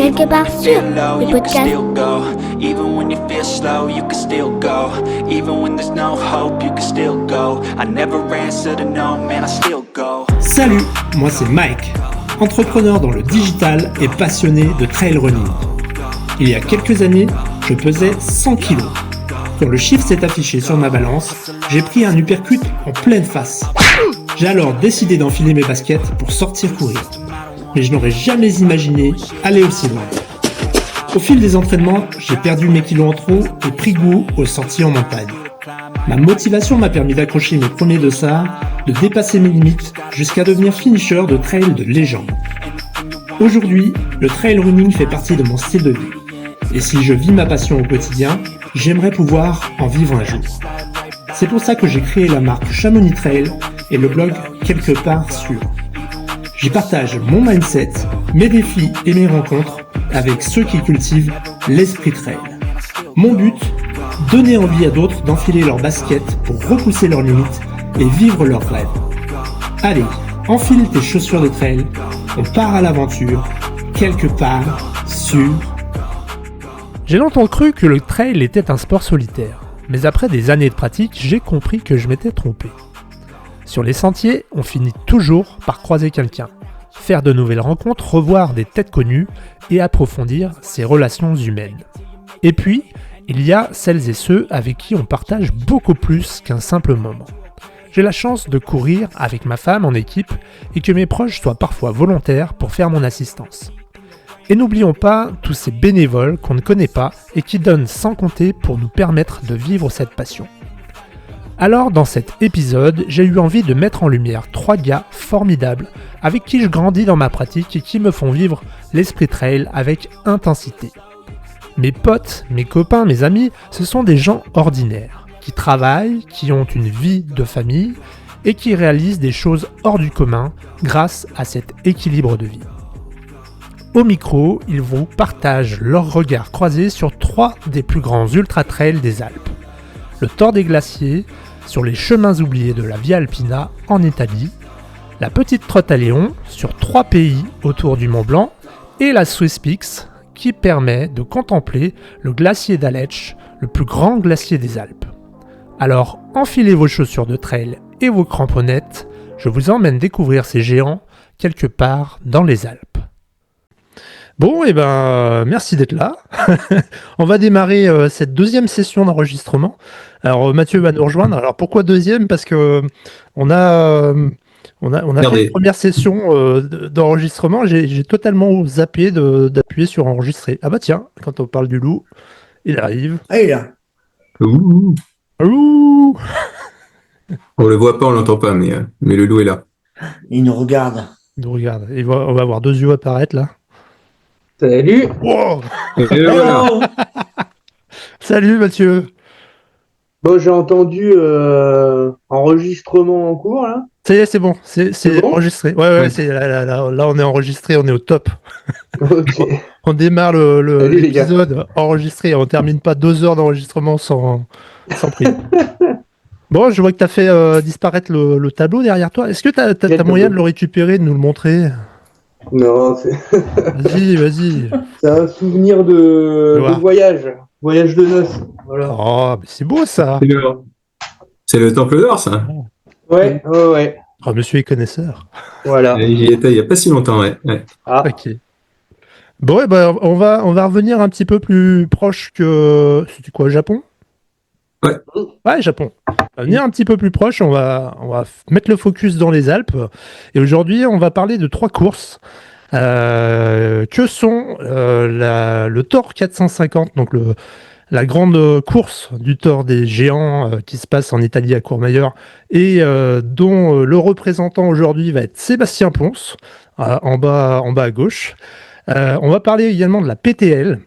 Quelque part sûr, le podcast. Even when you feel slow, you can still go. Even when there's no hope, you can still go. I never answer to no, man, I still go. Salut, moi c'est Mike, entrepreneur dans le digital et passionné de trail running. Il y a quelques années, je pesais 100 kg. Quand le chiffre s'est affiché sur ma balance, j'ai pris un uppercut en pleine face. J'ai alors décidé d'enfiler mes baskets pour sortir courir. Mais je n'aurais jamais imaginé aller aussi loin. Au fil des entraînements, j'ai perdu mes kilos en trop et pris goût aux sorties en montagne. Ma motivation m'a permis d'accrocher mes premiers dossards, de dépasser mes limites, jusqu'à devenir finisher de trail de légende. Aujourd'hui, le trail running fait partie de mon style de vie. Et si je vis ma passion au quotidien, j'aimerais pouvoir en vivre un jour. C'est pour ça que j'ai créé la marque Chamonix Trail et le blog Quelque part sûr. J'y partage mon mindset, mes défis et mes rencontres avec ceux qui cultivent l'esprit trail. Mon but, donner envie à d'autres d'enfiler leurs baskets pour repousser leurs limites et vivre leurs rêves. Allez, enfile tes chaussures de trail, on part à l'aventure, quelque part sur... J'ai longtemps cru que le trail était un sport solitaire, mais après des années de pratique, j'ai compris que je m'étais trompé. Sur les sentiers, on finit toujours par croiser quelqu'un, faire de nouvelles rencontres, revoir des têtes connues et approfondir ses relations humaines. Et puis, il y a celles et ceux avec qui on partage beaucoup plus qu'un simple moment. J'ai la chance de courir avec ma femme en équipe et que mes proches soient parfois volontaires pour faire mon assistance. Et n'oublions pas tous ces bénévoles qu'on ne connaît pas et qui donnent sans compter pour nous permettre de vivre cette passion. Alors dans cet épisode, j'ai eu envie de mettre en lumière 3 gars formidables avec qui je grandis dans ma pratique et qui me font vivre l'esprit trail avec intensité. Mes potes, mes copains, mes amis, ce sont des gens ordinaires, qui travaillent, qui ont une vie de famille et qui réalisent des choses hors du commun grâce à cet équilibre de vie. Au micro, ils vous partagent leurs regards croisés sur 3 des plus grands ultra-trails des Alpes. Le Tour des Glaciers, sur les chemins oubliés de la Via Alpina en Italie, la Petite Trotte à Léon, sur 3 pays autour du Mont Blanc, et la Swiss Peaks, qui permet de contempler le glacier d'Aletsch, le plus grand glacier des Alpes. Alors enfilez vos chaussures de trail et vos cramponnettes, je vous emmène découvrir ces géants quelque part dans les Alpes. Bon, et merci d'être là. On va démarrer cette deuxième session d'enregistrement. Alors Mathieu va nous rejoindre. Alors pourquoi deuxième ? Parce que on a fait une première session d'enregistrement. J'ai totalement zappé d'appuyer sur enregistrer. Ah bah tiens, quand on parle du loup, il arrive. Ah, il est là. Ouh. Ouh. On le voit pas, on l'entend pas, mais le loup est là. Il nous regarde. Il nous regarde. On va avoir 2 yeux apparaître là. Salut. Wow. Et voilà. Salut Mathieu. Bon, j'ai entendu enregistrement en cours, là. Ça y est, c'est bon. C'est bon enregistré. Ouais. Là, on est enregistré, on est au top. Ok. On démarre Salut, les gars. l'épisode enregistré. On termine pas 2 heures d'enregistrement sans prise. Bon, je vois que tu as fait disparaître le tableau derrière toi. Est-ce que tu as moyen de le récupérer, de nous le montrer ? Non, Vas-y. c'est un souvenir de voyage. Voyage de noces. Voilà. Oh, mais c'est beau ça. C'est le Temple d'Or, ça. Ouais. Oh, monsieur est connaisseur. Voilà. J'y étais il y a pas si longtemps, ouais. Ah. Ok. Bon, on va revenir un petit peu plus proche que... C'était quoi, Japon ? Ouais, Japon. On va venir un petit peu plus proche, on va mettre le focus dans les Alpes. Et aujourd'hui, on va parler de 3 courses que sont le Tour 450, donc la grande course du Tour des Géants qui se passe en Italie à Courmayeur et dont le représentant aujourd'hui va être Sébastien Pons, en bas à gauche. On va parler également de la PTL.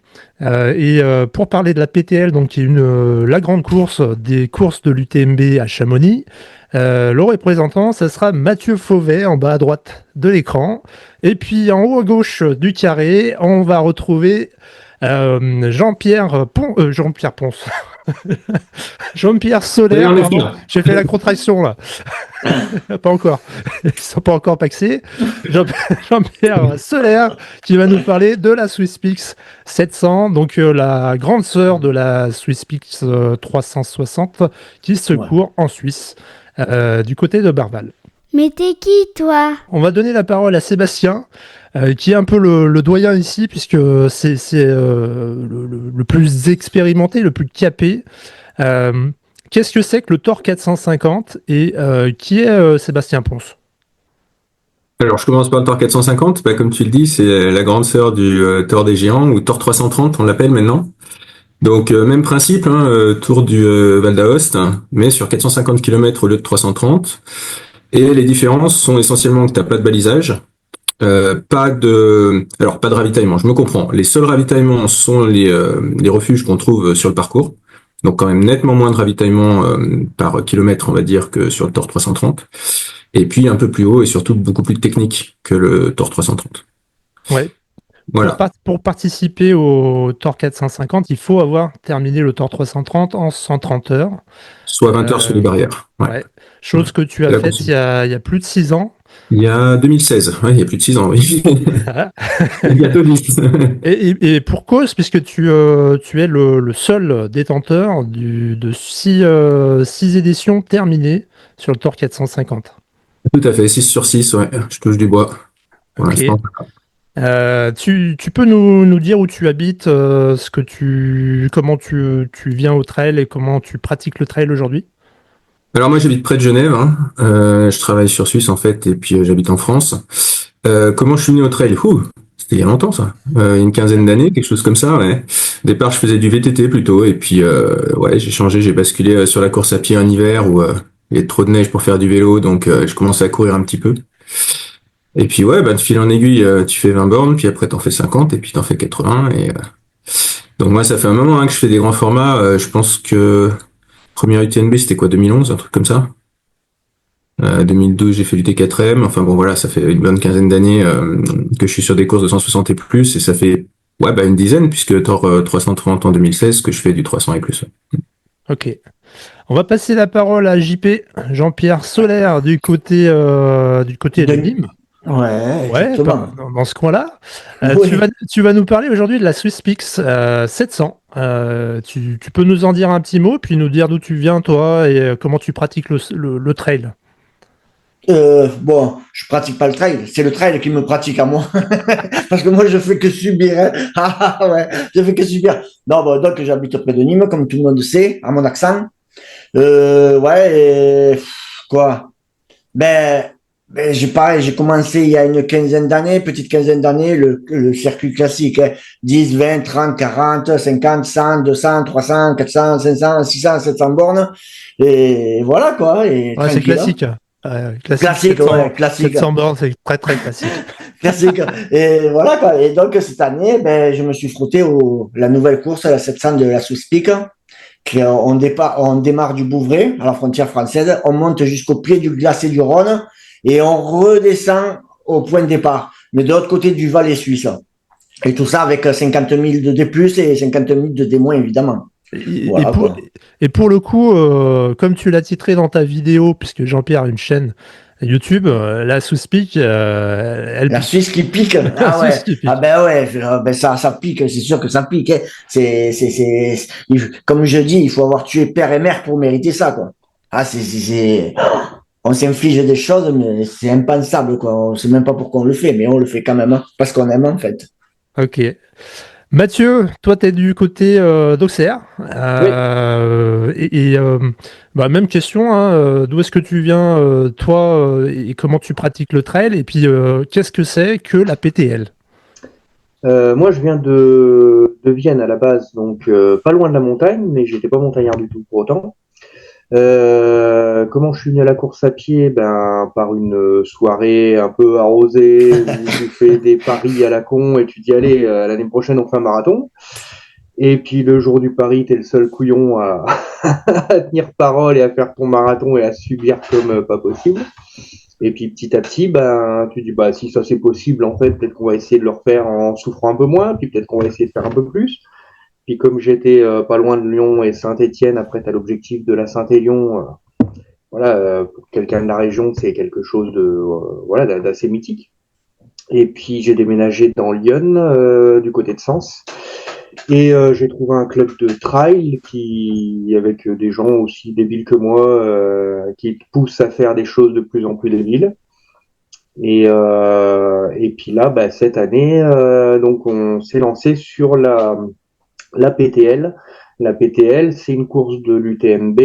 Pour parler de la PTL, donc qui est la grande course des courses de l'UTMB à Chamonix, le représentant, ça sera Mathieu Fauvet en bas à droite de l'écran. Et puis en haut à gauche du carré, on va retrouver Jean-Pierre Ponce. Jean-Pierre Solaire, D'ailleurs, les pardon, filles. j'ai fait la contraction là. Pas encore. Ils sont pas encore paxés. Jean-Pierre Solaire qui va nous parler de la SwissPix 700, donc la grande sœur de la SwissPix 360 qui se court en Suisse, du côté de Barval. Mais t'es qui, toi? On va donner la parole à Sébastien, qui est un peu le doyen ici, puisque c'est le plus expérimenté, le plus capé. Qu'est-ce que c'est que le Thor 450 et qui est Sébastien Ponce? Alors, je commence par le Thor 450. Bah, comme tu le dis, c'est la grande sœur du Thor des géants, ou Thor 330, on l'appelle maintenant. Donc, même principe, hein, tour du Val d'Aoste, hein, mais sur 450 km au lieu de 330. Et les différences sont essentiellement que tu n'as pas de balisage, pas de ravitaillement, je me comprends. Les seuls ravitaillements sont les refuges qu'on trouve sur le parcours. Donc quand même nettement moins de ravitaillement par kilomètre, on va dire, que sur le Thor 330. Et puis un peu plus haut et surtout beaucoup plus technique que le Thor 330. Ouais. Voilà. Pour participer au Thor 450, il faut avoir terminé le Thor 330 en 130 heures. Soit 20 heures sous les barrières. Ouais. Chose que tu as faite il y a plus de 6 ans. Il y a 2016, ouais, il y a plus de 6 ans, oui. Bientôt 10. Et pour cause, puisque tu es le seul détenteur de 6 éditions terminées sur le Thor 450. Tout à fait, 6 sur 6, ouais, je touche du bois pour l'instant. Tu peux nous dire où tu habites, comment tu viens au trail et comment tu pratiques le trail aujourd'hui? Alors moi j'habite près de Genève, hein. Je travaille sur Suisse en fait et puis j'habite en France. Comment je suis venu au trail? C'était il y a longtemps ça, une quinzaine d'années, quelque chose comme ça. Ouais. Au départ je faisais du VTT plutôt et puis ouais j'ai changé, j'ai basculé sur la course à pied en hiver où il y a trop de neige pour faire du vélo donc je commençais à courir un petit peu. Et puis ouais de fil en aiguille tu fais 20 bornes puis après t'en fais 50 et puis t'en fais 80 et donc moi ça fait un moment que je fais des grands formats. Je pense que première UTMB, c'était quoi, 2011, un truc comme ça. 2012, j'ai fait l'UT4M. Enfin bon, voilà, ça fait une bonne quinzaine d'années que je suis sur des courses de 160 et plus, et ça fait une dizaine, puisque Thor 330 en 2016, que je fais du 300 et plus. Ok. On va passer la parole à JP, Jean-Pierre Solaire, du côté de Nîmes. Ouais, dans ce coin-là. Oui. Tu vas nous parler aujourd'hui de la SwissPix 700. Tu peux nous en dire un petit mot, puis nous dire d'où tu viens, toi, et comment tu pratiques le trail. Bon, je pratique pas le trail, c'est le trail qui me pratique à moi. Parce que moi, je fais que subir. Hein. Ah ouais, je fais que subir. Non, bon, donc j'habite près de Nîmes, comme tout le monde sait, à mon accent. Quoi? J'ai commencé il y a une quinzaine d'années, petite quinzaine d'années, le circuit classique, hein, 10, 20, 30, 40, 50, 100, 200, 300, 400, 500, 600, 700 bornes. Et voilà, quoi. Et ouais, c'est classique. Classique, 700, ouais, classique. 700 bornes, c'est très, très classique. Classique. Et voilà, quoi. Et donc, cette année, je me suis frotté la nouvelle course, la 700 de la SwissPix. On démarre du Bouvray, à la frontière française, on monte jusqu'au pied du glacier du Rhône et on redescend au point de départ, mais de l'autre côté du Valais suisse. Et tout ça avec 50 000 de D+, et 50 000 de D-, évidemment. Et pour le coup, comme tu l'as titré dans ta vidéo, puisque Jean-Pierre a une chaîne YouTube, la SwissPix, la Suisse qui pique. Ah ouais. Ça pique, c'est sûr que ça pique. Hein. Comme je dis, il faut avoir tué père et mère pour mériter ça, quoi. Ah, on s'inflige des choses, mais c'est impensable, quoi. On sait même pas pourquoi on le fait, mais on le fait quand même, hein, parce qu'on aime, en fait. Ok. Mathieu, toi, tu es du côté d'Auxerre. Même question, hein, d'où est-ce que tu viens, toi, et comment tu pratiques le trail? Et puis, qu'est-ce que c'est que la PTL? Moi, je viens de Vienne à la base, donc pas loin de la montagne, mais j'étais pas montagnard du tout pour autant. Comment je suis venu à la course à pied? Par une soirée un peu arrosée où tu fais des paris à la con et tu dis allez, l'année prochaine on fait un marathon. Et puis le jour du pari, t'es le seul couillon à tenir parole et à faire ton marathon et à subir comme pas possible. Et puis petit à petit, tu dis si ça c'est possible, en fait, peut-être qu'on va essayer de le refaire en souffrant un peu moins, puis peut-être qu'on va essayer de faire un peu plus. Puis comme j'étais pas loin de Lyon et Saint-Étienne, après tu as l'objectif de la Saint-Élion. Voilà, pour quelqu'un de la région, c'est quelque chose de d'assez mythique. Et puis j'ai déménagé dans Lyon, du côté de Sens. Et j'ai trouvé un club de trail avec des gens aussi débiles que moi, qui te poussent à faire des choses de plus en plus débiles. Et puis là, cette année, donc on s'est lancé sur la PTL. La PTL, c'est une course de l'UTMB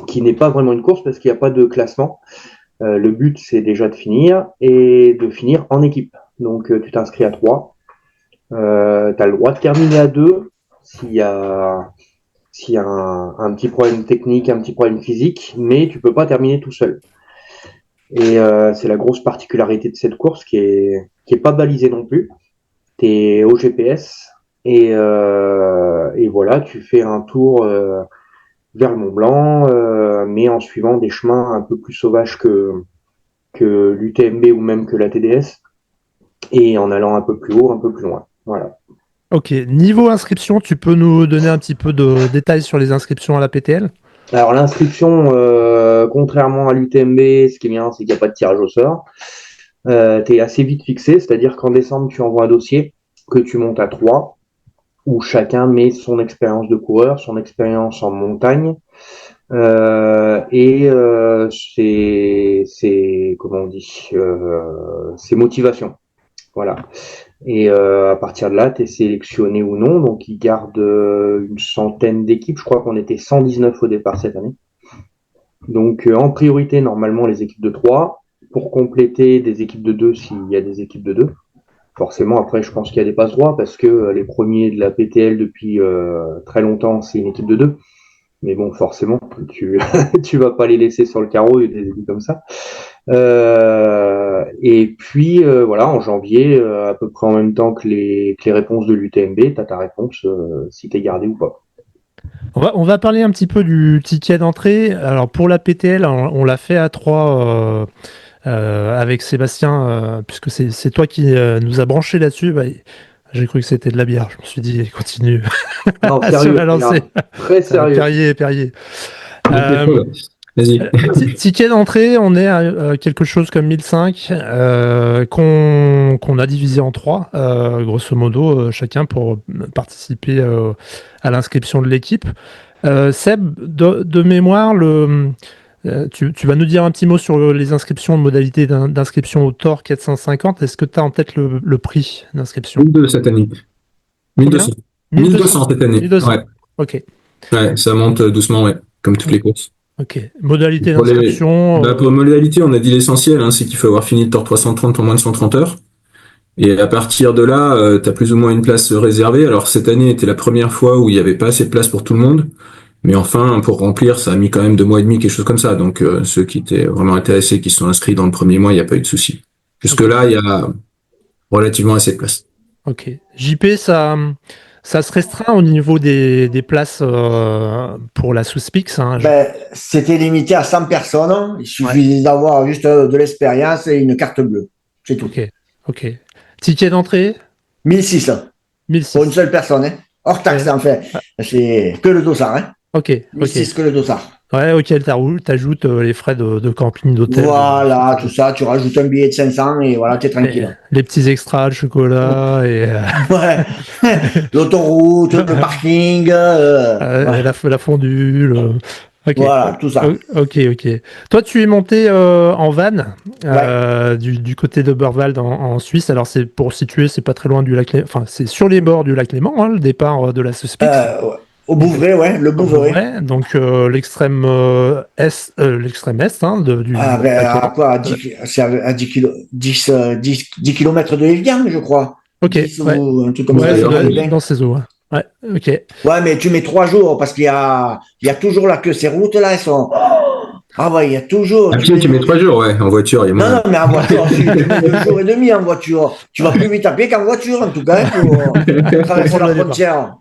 qui n'est pas vraiment une course parce qu'il n'y a pas de classement. Le but, c'est déjà de finir et de finir en équipe. Donc, tu t'inscris à 3. Tu as le droit de terminer à 2 s'il y a un petit problème technique, un petit problème physique, mais tu peux pas terminer tout seul. Et c'est la grosse particularité de cette course qui est pas balisée non plus. T'es au GPS et voilà, tu fais un tour vers le Mont Blanc, mais en suivant des chemins un peu plus sauvages que l'UTMB ou même que la TDS, et en allant un peu plus haut, un peu plus loin. Voilà. Ok, niveau inscription, tu peux nous donner un petit peu de détails sur les inscriptions à la PTL? Alors l'inscription, contrairement à l'UTMB, ce qui est bien, c'est qu'il n'y a pas de tirage au sort. Tu es assez vite fixé, c'est-à-dire qu'en décembre, tu envoies un dossier que tu montes à 3, où chacun met son expérience de coureur, son expérience en montagne, et c'est comment on dit, c'est motivation. Voilà. Et à partir de là, tu es sélectionné ou non. Donc, ils gardent une centaine d'équipes. Je crois qu'on était 119 au départ cette année. Donc, en priorité, normalement, les équipes de 3. Pour compléter, des équipes de 2 s'il y a des équipes de 2. Forcément, après, je pense qu'il y a des passe-droits parce que les premiers de la PTL depuis très longtemps, c'est une équipe de 2. Mais bon, forcément, tu vas pas les laisser sur le carreau et des équipes comme ça. Et puis voilà, en janvier, à peu près en même temps que les réponses de l'UTMB, tu as ta réponse si tu es gardé ou pas. On va parler un petit peu du ticket d'entrée. Alors pour la PTL, on l'a fait à 3 avec Sébastien, puisque c'est toi qui nous a branché là-dessus. J'ai cru que c'était de la bière. Je me suis dit, continue Non, sur sérieux, la lancée. très sérieux. Perrier. Vas-y. Ticket d'entrée, on est à quelque chose comme 1005 qu'on a divisé en 3, grosso modo, chacun pour participer à l'inscription de l'équipe. Seb, de mémoire, tu vas nous dire un petit mot sur les inscriptions, modalités d'inscription au Thor 450. Est-ce que tu as en tête le prix d'inscription? 1200 cette année. 1200. 1200 cette année. 1200. Ouais. Ok. Ouais, ça monte doucement, ouais, comme toutes les courses. Ok. Modalité d'inscription. Pour modalité, on a dit l'essentiel, c'est qu'il faut avoir fini le Thor 330 en moins de 130 heures. Et à partir de là, tu as plus ou moins une place réservée. Alors cette année était la première fois où il n'y avait pas assez de place pour tout le monde. Mais enfin, pour remplir, ça a mis quand même 2 mois et demi, quelque chose comme ça. Donc ceux qui étaient vraiment intéressés, qui se sont inscrits dans le premier mois, il n'y a pas eu de souci. Jusque-là, il y a relativement assez de place. Ok. JP, ça se restreint au niveau des places pour la Sous-Spix. C'était limité à 100 personnes. Il suffit d'avoir juste de l'expérience et une carte bleue. C'est tout. Ok. Ticket d'entrée 1600. 1600. Pour une seule personne. Hors taxe, en fait. C'est que le dossard. Ok. 1600 que le dossard. Ouais, auquel t'ajoutes les frais de camping, d'hôtel. Voilà, tout ça. Tu rajoutes un billet de 500 et voilà, t'es tranquille. Les petits extras, le chocolat et... Ouais. L'autoroute, le parking. La fondue. Okay. Voilà, tout ça. Ok. Toi, tu es monté en van du côté de Burwald en Suisse. Alors, c'est pour situer, c'est pas très loin du lac Léman. Enfin, c'est sur les bords du lac Léman, le départ de la Suspix. Au Bouvray, le Bouvray. Donc, l'extrême est du lac Léman. C'est à 10 km de Evian, je crois. Ok. 10 ou un truc comme ça. Dans ces eaux. Ouais, ok. Ouais, mais tu mets 3 jours parce qu'il y a toujours là que ces routes-là, elles sont. Ah ouais, il y a toujours. À pied, tu mets 3 jours, ouais. En voiture, il y a moins. Non, mais en voiture, tu mets 2 jours et demi en voiture. Tu vas plus vite à pied qu'en voiture, en tout cas, pour traverser la frontière.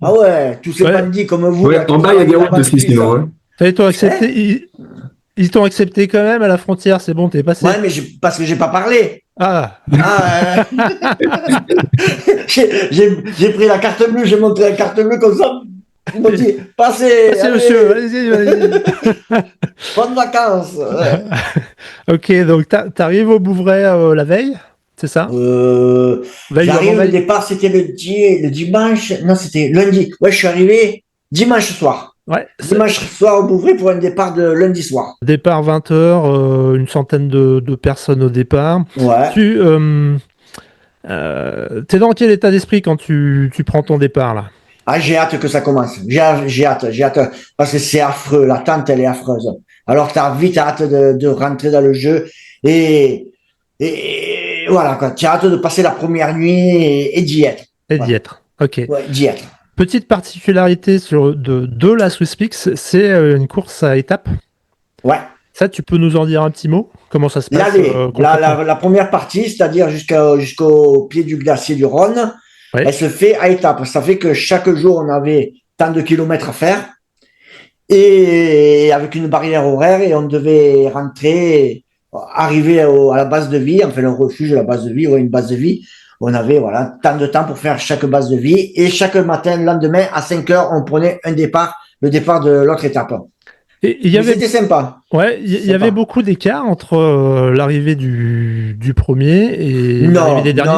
Ah ouais, tous ces bandits comme vous. Ouais, en bas, il y a des routes aussi, sinon. Ils t'ont accepté quand même à la frontière, c'est bon, t'es passé. Ouais, mais parce que j'ai pas parlé. Ah, Ah, j'ai pris la carte bleue, j'ai montré la carte bleue comme ça. Ils m'ont dit, passez, merci allez, monsieur, allez-y, allez-y. bonnes vacances. Ouais. Ok, donc t'arrives au Bouvray la veille, c'est ça? Veille ou J'arrive, le avant-veille? départ, c'était le dimanche, non, c'était lundi. Ouais, je suis arrivé dimanche soir. Ouais, Dimanche soir au Bouvray pour un départ de lundi soir. départ 20h, une centaine de personnes au départ. Ouais. T'es dans quel état d'esprit quand tu prends ton départ là? Ah, j'ai hâte que ça commence. J'ai hâte. Parce que c'est affreux. L'attente, elle est affreuse. Alors, t'as vite hâte de rentrer dans le jeu. Et voilà, quoi. Tu as hâte de passer la première nuit et d'y être. Et Voilà. d'y être. Ok. Ouais, d'y être. Petite particularité de la SwissPix, c'est une course à étapes. Ouais. Ça, tu peux nous en dire un petit mot? Comment ça se passe L'allée, concrètement? la première partie, c'est-à-dire jusqu'au pied du glacier du Rhône, Ouais. elle se fait à étapes. Ça fait que chaque jour, on avait tant de kilomètres à faire et avec une barrière horaire et on devait rentrer, arriver à la base de vie, enfin le refuge, la base de vie, ou une base de vie. On avait voilà tant de temps pour faire chaque base de vie et chaque matin, le lendemain, à 5 heures, on prenait le départ de l'autre étape. Et il y avait, C'était sympa. ouais, il y Sympa. avait beaucoup d'écart entre l'arrivée du premier et Non, l'arrivée des derniers.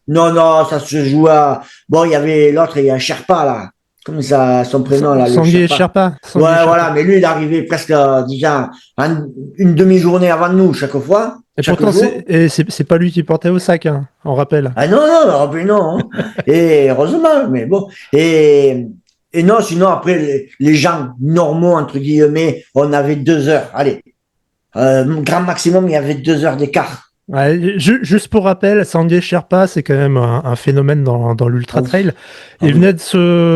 non, ça se joue à. Bon, il y avait l'autre, il y a Sherpa, là. Comme ça, son prénom, là, le Sanguet Sherpa. Sherpa. Sanguet Ouais, Sherpa. voilà, mais lui, il arrivait presque, déjà, une demi-journée avant nous, chaque fois. Et Chaque pourtant, jour. c'est pas lui qui portait au sac, hein, on rappelle. Ah non, mais non. Hein. Et heureusement, mais bon. Et non, sinon, après, les gens normaux, entre guillemets, on avait 2 heures. Allez. Grand maximum, il y avait 2 heures d'écart. Ouais, juste pour rappel, Sanguet Sherpa, c'est quand même un phénomène dans l'Ultra Trail. Il venait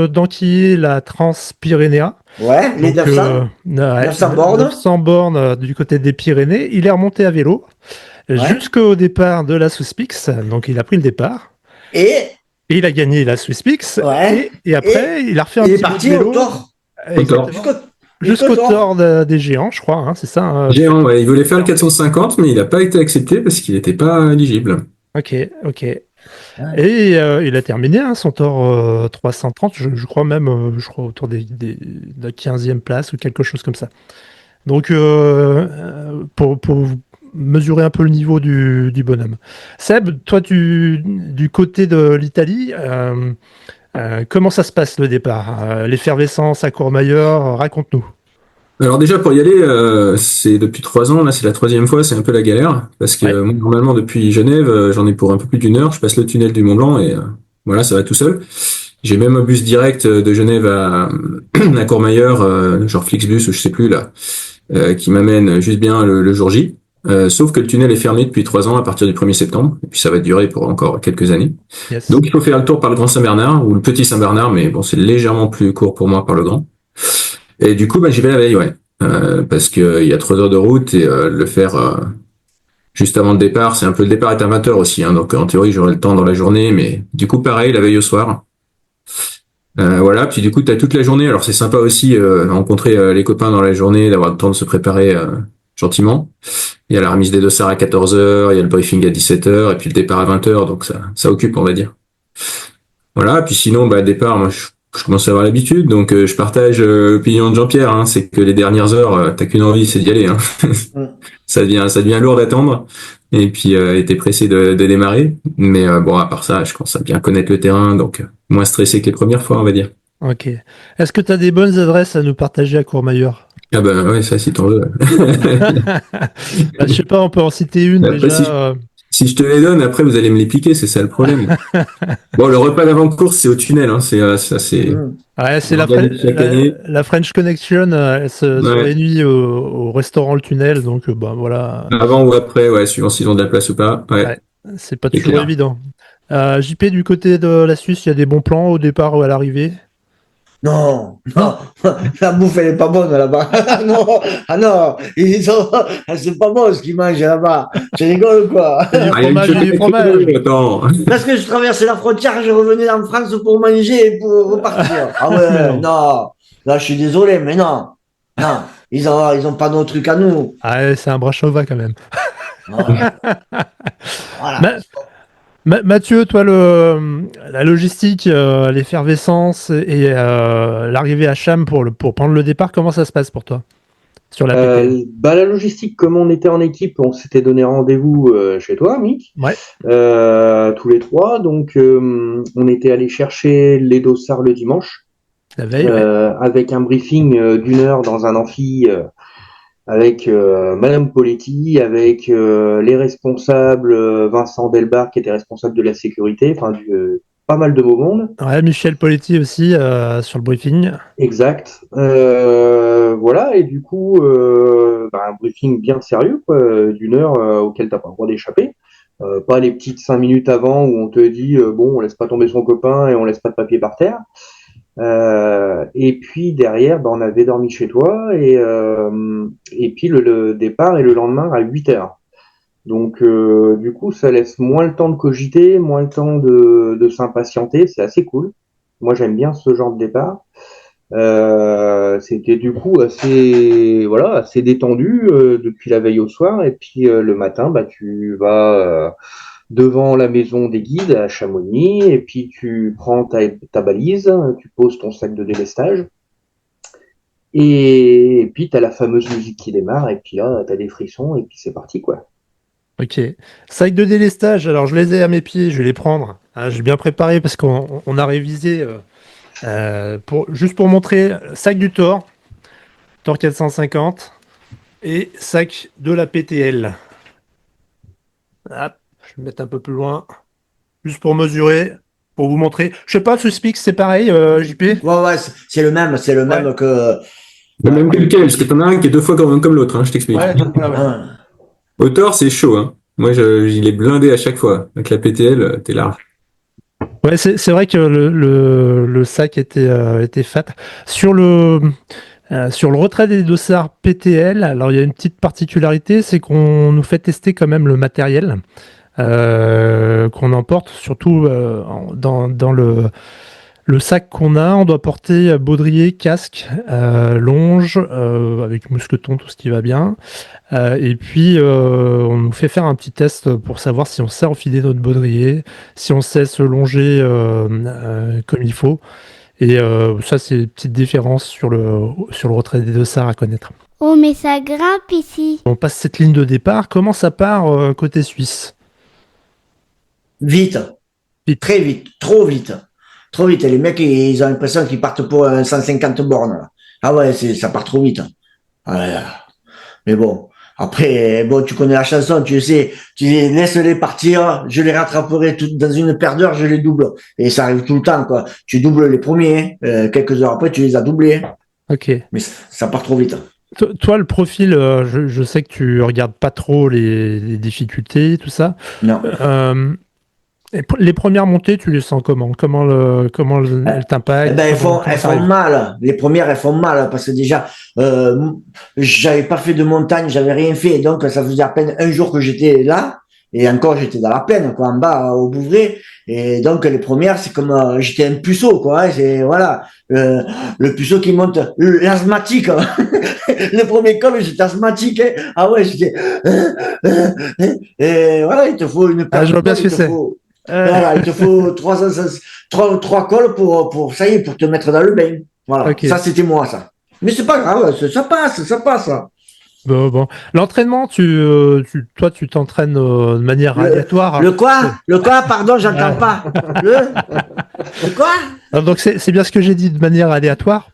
d'enquiller la Trans-Pyrénéa. Ouais, les Donc, 900. 900 bornes. 900 bornes du côté des Pyrénées. Il est remonté à vélo jusqu'au départ de la SwissPix. Donc, il a pris le départ. Et il a gagné la SwissPix. Ouais. Et après, il a refait un il est petit bout de parti vélo. au Thor. Exactement. Jusqu'au Thor des Géants, je crois, hein, c'est ça. Géant, ouais. Il voulait faire le 450, mais il n'a pas été accepté parce qu'il n'était pas éligible. Ok. Et il a terminé son Thor 330, je crois même, je crois autour de la 15e place ou quelque chose comme ça. Donc, pour mesurer un peu le niveau du bonhomme. Seb, toi, du côté de l'Italie, comment ça se passe le départ? L'effervescence à Courmayeur, raconte-nous. Alors déjà pour y aller, c'est depuis 3 ans, là c'est la 3e fois, c'est un peu la galère parce que moi, normalement depuis Genève, j'en ai pour un peu plus d'1 heure, je passe le tunnel du Mont Blanc et voilà, ça va tout seul. J'ai même un bus direct de Genève à Courmayeur, genre Flixbus ou je sais plus là, qui m'amène juste bien le jour J. Sauf que le tunnel est fermé depuis 3 ans à partir du 1er septembre et puis ça va durer pour encore quelques années. Yes. Donc il faut faire le tour par le Grand Saint-Bernard ou le Petit Saint-Bernard, mais bon c'est légèrement plus court pour moi par le Grand. Et du coup, j'y vais la veille, ouais. Parce que il y a 3 heures de route et le faire juste avant le départ, c'est un peu le départ est à 20h aussi, hein, donc en théorie j'aurai le temps dans la journée, mais du coup pareil, la veille au soir. Voilà, puis du coup t'as toute la journée, alors c'est sympa aussi rencontrer les copains dans la journée, d'avoir le temps de se préparer gentiment. Il y a la remise des dossards à 14h, il y a le briefing à 17h, et puis le départ à 20h, donc ça occupe, on va dire. Voilà, puis sinon, le départ, moi je commence à avoir l'habitude, donc je partage l'opinion de Jean-Pierre, hein, c'est que les dernières heures, t'as qu'une envie, c'est d'y aller. Hein. Ça devient lourd d'attendre, et puis t'es pressé de démarrer. Mais bon, à part ça, je commence à bien connaître le terrain, donc moins stressé que les premières fois, on va dire. Ok. Est-ce que tu as des bonnes adresses à nous partager à Courmayeur? Ah ouais, ça si t'en veux. Je sais pas, on peut en citer une Après, déjà. Si je te les donne, après vous allez me les piquer, c'est ça le problème. Bon, le repas d'avant-course, c'est au tunnel, hein, c'est Ouais, c'est la French Connection, elle se réunit au restaurant Le Tunnel, donc voilà. Avant ou après, ouais, suivant s'ils ont de la place ou pas. Ouais. C'est pas toujours évident. JP, du côté de la Suisse, il y a des bons plans au départ ou à l'arrivée? Non, la bouffe elle est pas bonne là-bas. non, c'est pas bon ce qu'ils mangent là-bas. Tu rigoles quoi? Du fromage. Attends. Parce que je traversais la frontière, je revenais en France pour manger et pour repartir. Ah ouais, non. Là, je suis désolé, mais non. Ils ont pas nos trucs à nous. Ah, c'est un Brachova quand même. Voilà. Mathieu, toi, la logistique, l'effervescence et l'arrivée à Cham pour prendre le départ, comment ça se passe pour toi sur la PTL? La logistique, comme on était en équipe, on s'était donné rendez-vous chez toi, Mick, Ouais, tous les trois. Donc, on était allé chercher les dossards le dimanche, la veille, ouais. avec un briefing d'une heure dans un amphi avec Madame Poletti, avec les responsables, Vincent Delbar qui était responsable de la sécurité, enfin pas mal de beau monde. Ouais, Michel Poletti aussi sur le briefing. Exact. Voilà, et du coup, un briefing bien sérieux, quoi, d'une heure auquel t'as pas le droit d'échapper. Pas les petites 5 minutes avant où on te dit bon, on laisse pas tomber son copain et on laisse pas de papier par terre. Et puis derrière, on avait dormi chez toi et puis le départ est le lendemain à 8 heures. Donc du coup, ça laisse moins le temps de cogiter, moins le temps de s'impatienter. C'est assez cool. Moi, j'aime bien ce genre de départ. C'était du coup assez détendu depuis la veille au soir. Et puis le matin, tu vas devant la maison des guides à Chamonix, et puis tu prends ta balise, tu poses ton sac de délestage, et puis tu as la fameuse musique qui démarre, et puis là, tu as des frissons, et puis c'est parti, quoi. Ok. Sac de délestage, alors je les ai à mes pieds, je vais les prendre. J'ai bien préparé parce qu'on a révisé juste pour montrer sac du Thor 450 et sac de la PTL. Hop, je vais me mettre un peu plus loin, juste pour mesurer, pour vous montrer. Je sais pas, ce Spix, c'est pareil, JP? Ouais, c'est le même, que. Même que lequel, parce que t'en as un qui est 2 fois comme l'autre, hein, je t'explique. Ouais, ouais. Hein. Au Thor, c'est chaud, hein. Moi, il est blindé à chaque fois. Avec la PTL, t'es large. Ouais, c'est vrai que le sac était fat. Sur le retrait des dossards PTL, alors il y a une petite particularité, c'est qu'on nous fait tester quand même le matériel qu'on emporte, surtout dans le sac qu'on a. On doit porter baudrier, casque, longe, avec mousqueton, tout ce qui va bien. Et puis, on nous fait faire un petit test pour savoir si on sait enfiler notre baudrier, si on sait se longer comme il faut. Et ça, c'est une petite différence sur le retrait des dossards à connaître. Oh, mais ça grimpe ici. On passe cette ligne de départ. Comment ça part côté suisse? Vite. Vite. Très vite. Trop vite. Trop vite. Et les mecs, ils ont l'impression qu'ils partent pour 150 bornes. Là. Ah ouais, ça part trop vite. Ah ouais. Mais bon. Après, bon, tu connais la chanson, tu sais, laisse-les partir, je les rattraperai dans une paire d'heures, je les double. Et ça arrive tout le temps, quoi. Tu doubles les premiers, quelques heures après, tu les as doublés. Ok. Mais ça part trop vite. Toi, le profil, je sais que tu regardes pas trop les difficultés, tout ça. Non. Et les premières montées, tu les sens comment? Comment elles t'impactent? Elles font ça arrive? mal. Les premières, elles font mal parce que déjà, j'avais pas fait de montagne, j'avais rien fait. Donc, ça faisait à peine un jour que j'étais là. Et encore, j'étais dans la plaine, quoi, en bas, au Bouvray. Et donc, les premières, c'est comme, j'étais un puceau, quoi. Hein, c'est, voilà, le puceau qui monte, l'asthmatique. Le premier col, j'étais asthmatique. Hein. Ah ouais, j'étais, et voilà, il te faut une paire je vois de bien cols, ce que c'est. Voilà, il te faut trois cols ça y est, pour te mettre dans le bain. Voilà. Ok. Ça, c'était moi, ça. Mais c'est pas grave, ça passe. Bon. L'entraînement, toi, tu t'entraînes de manière aléatoire. Le quoi? Pardon, j'entends pas. Le quoi? Alors, donc, c'est bien ce que j'ai dit, de manière aléatoire.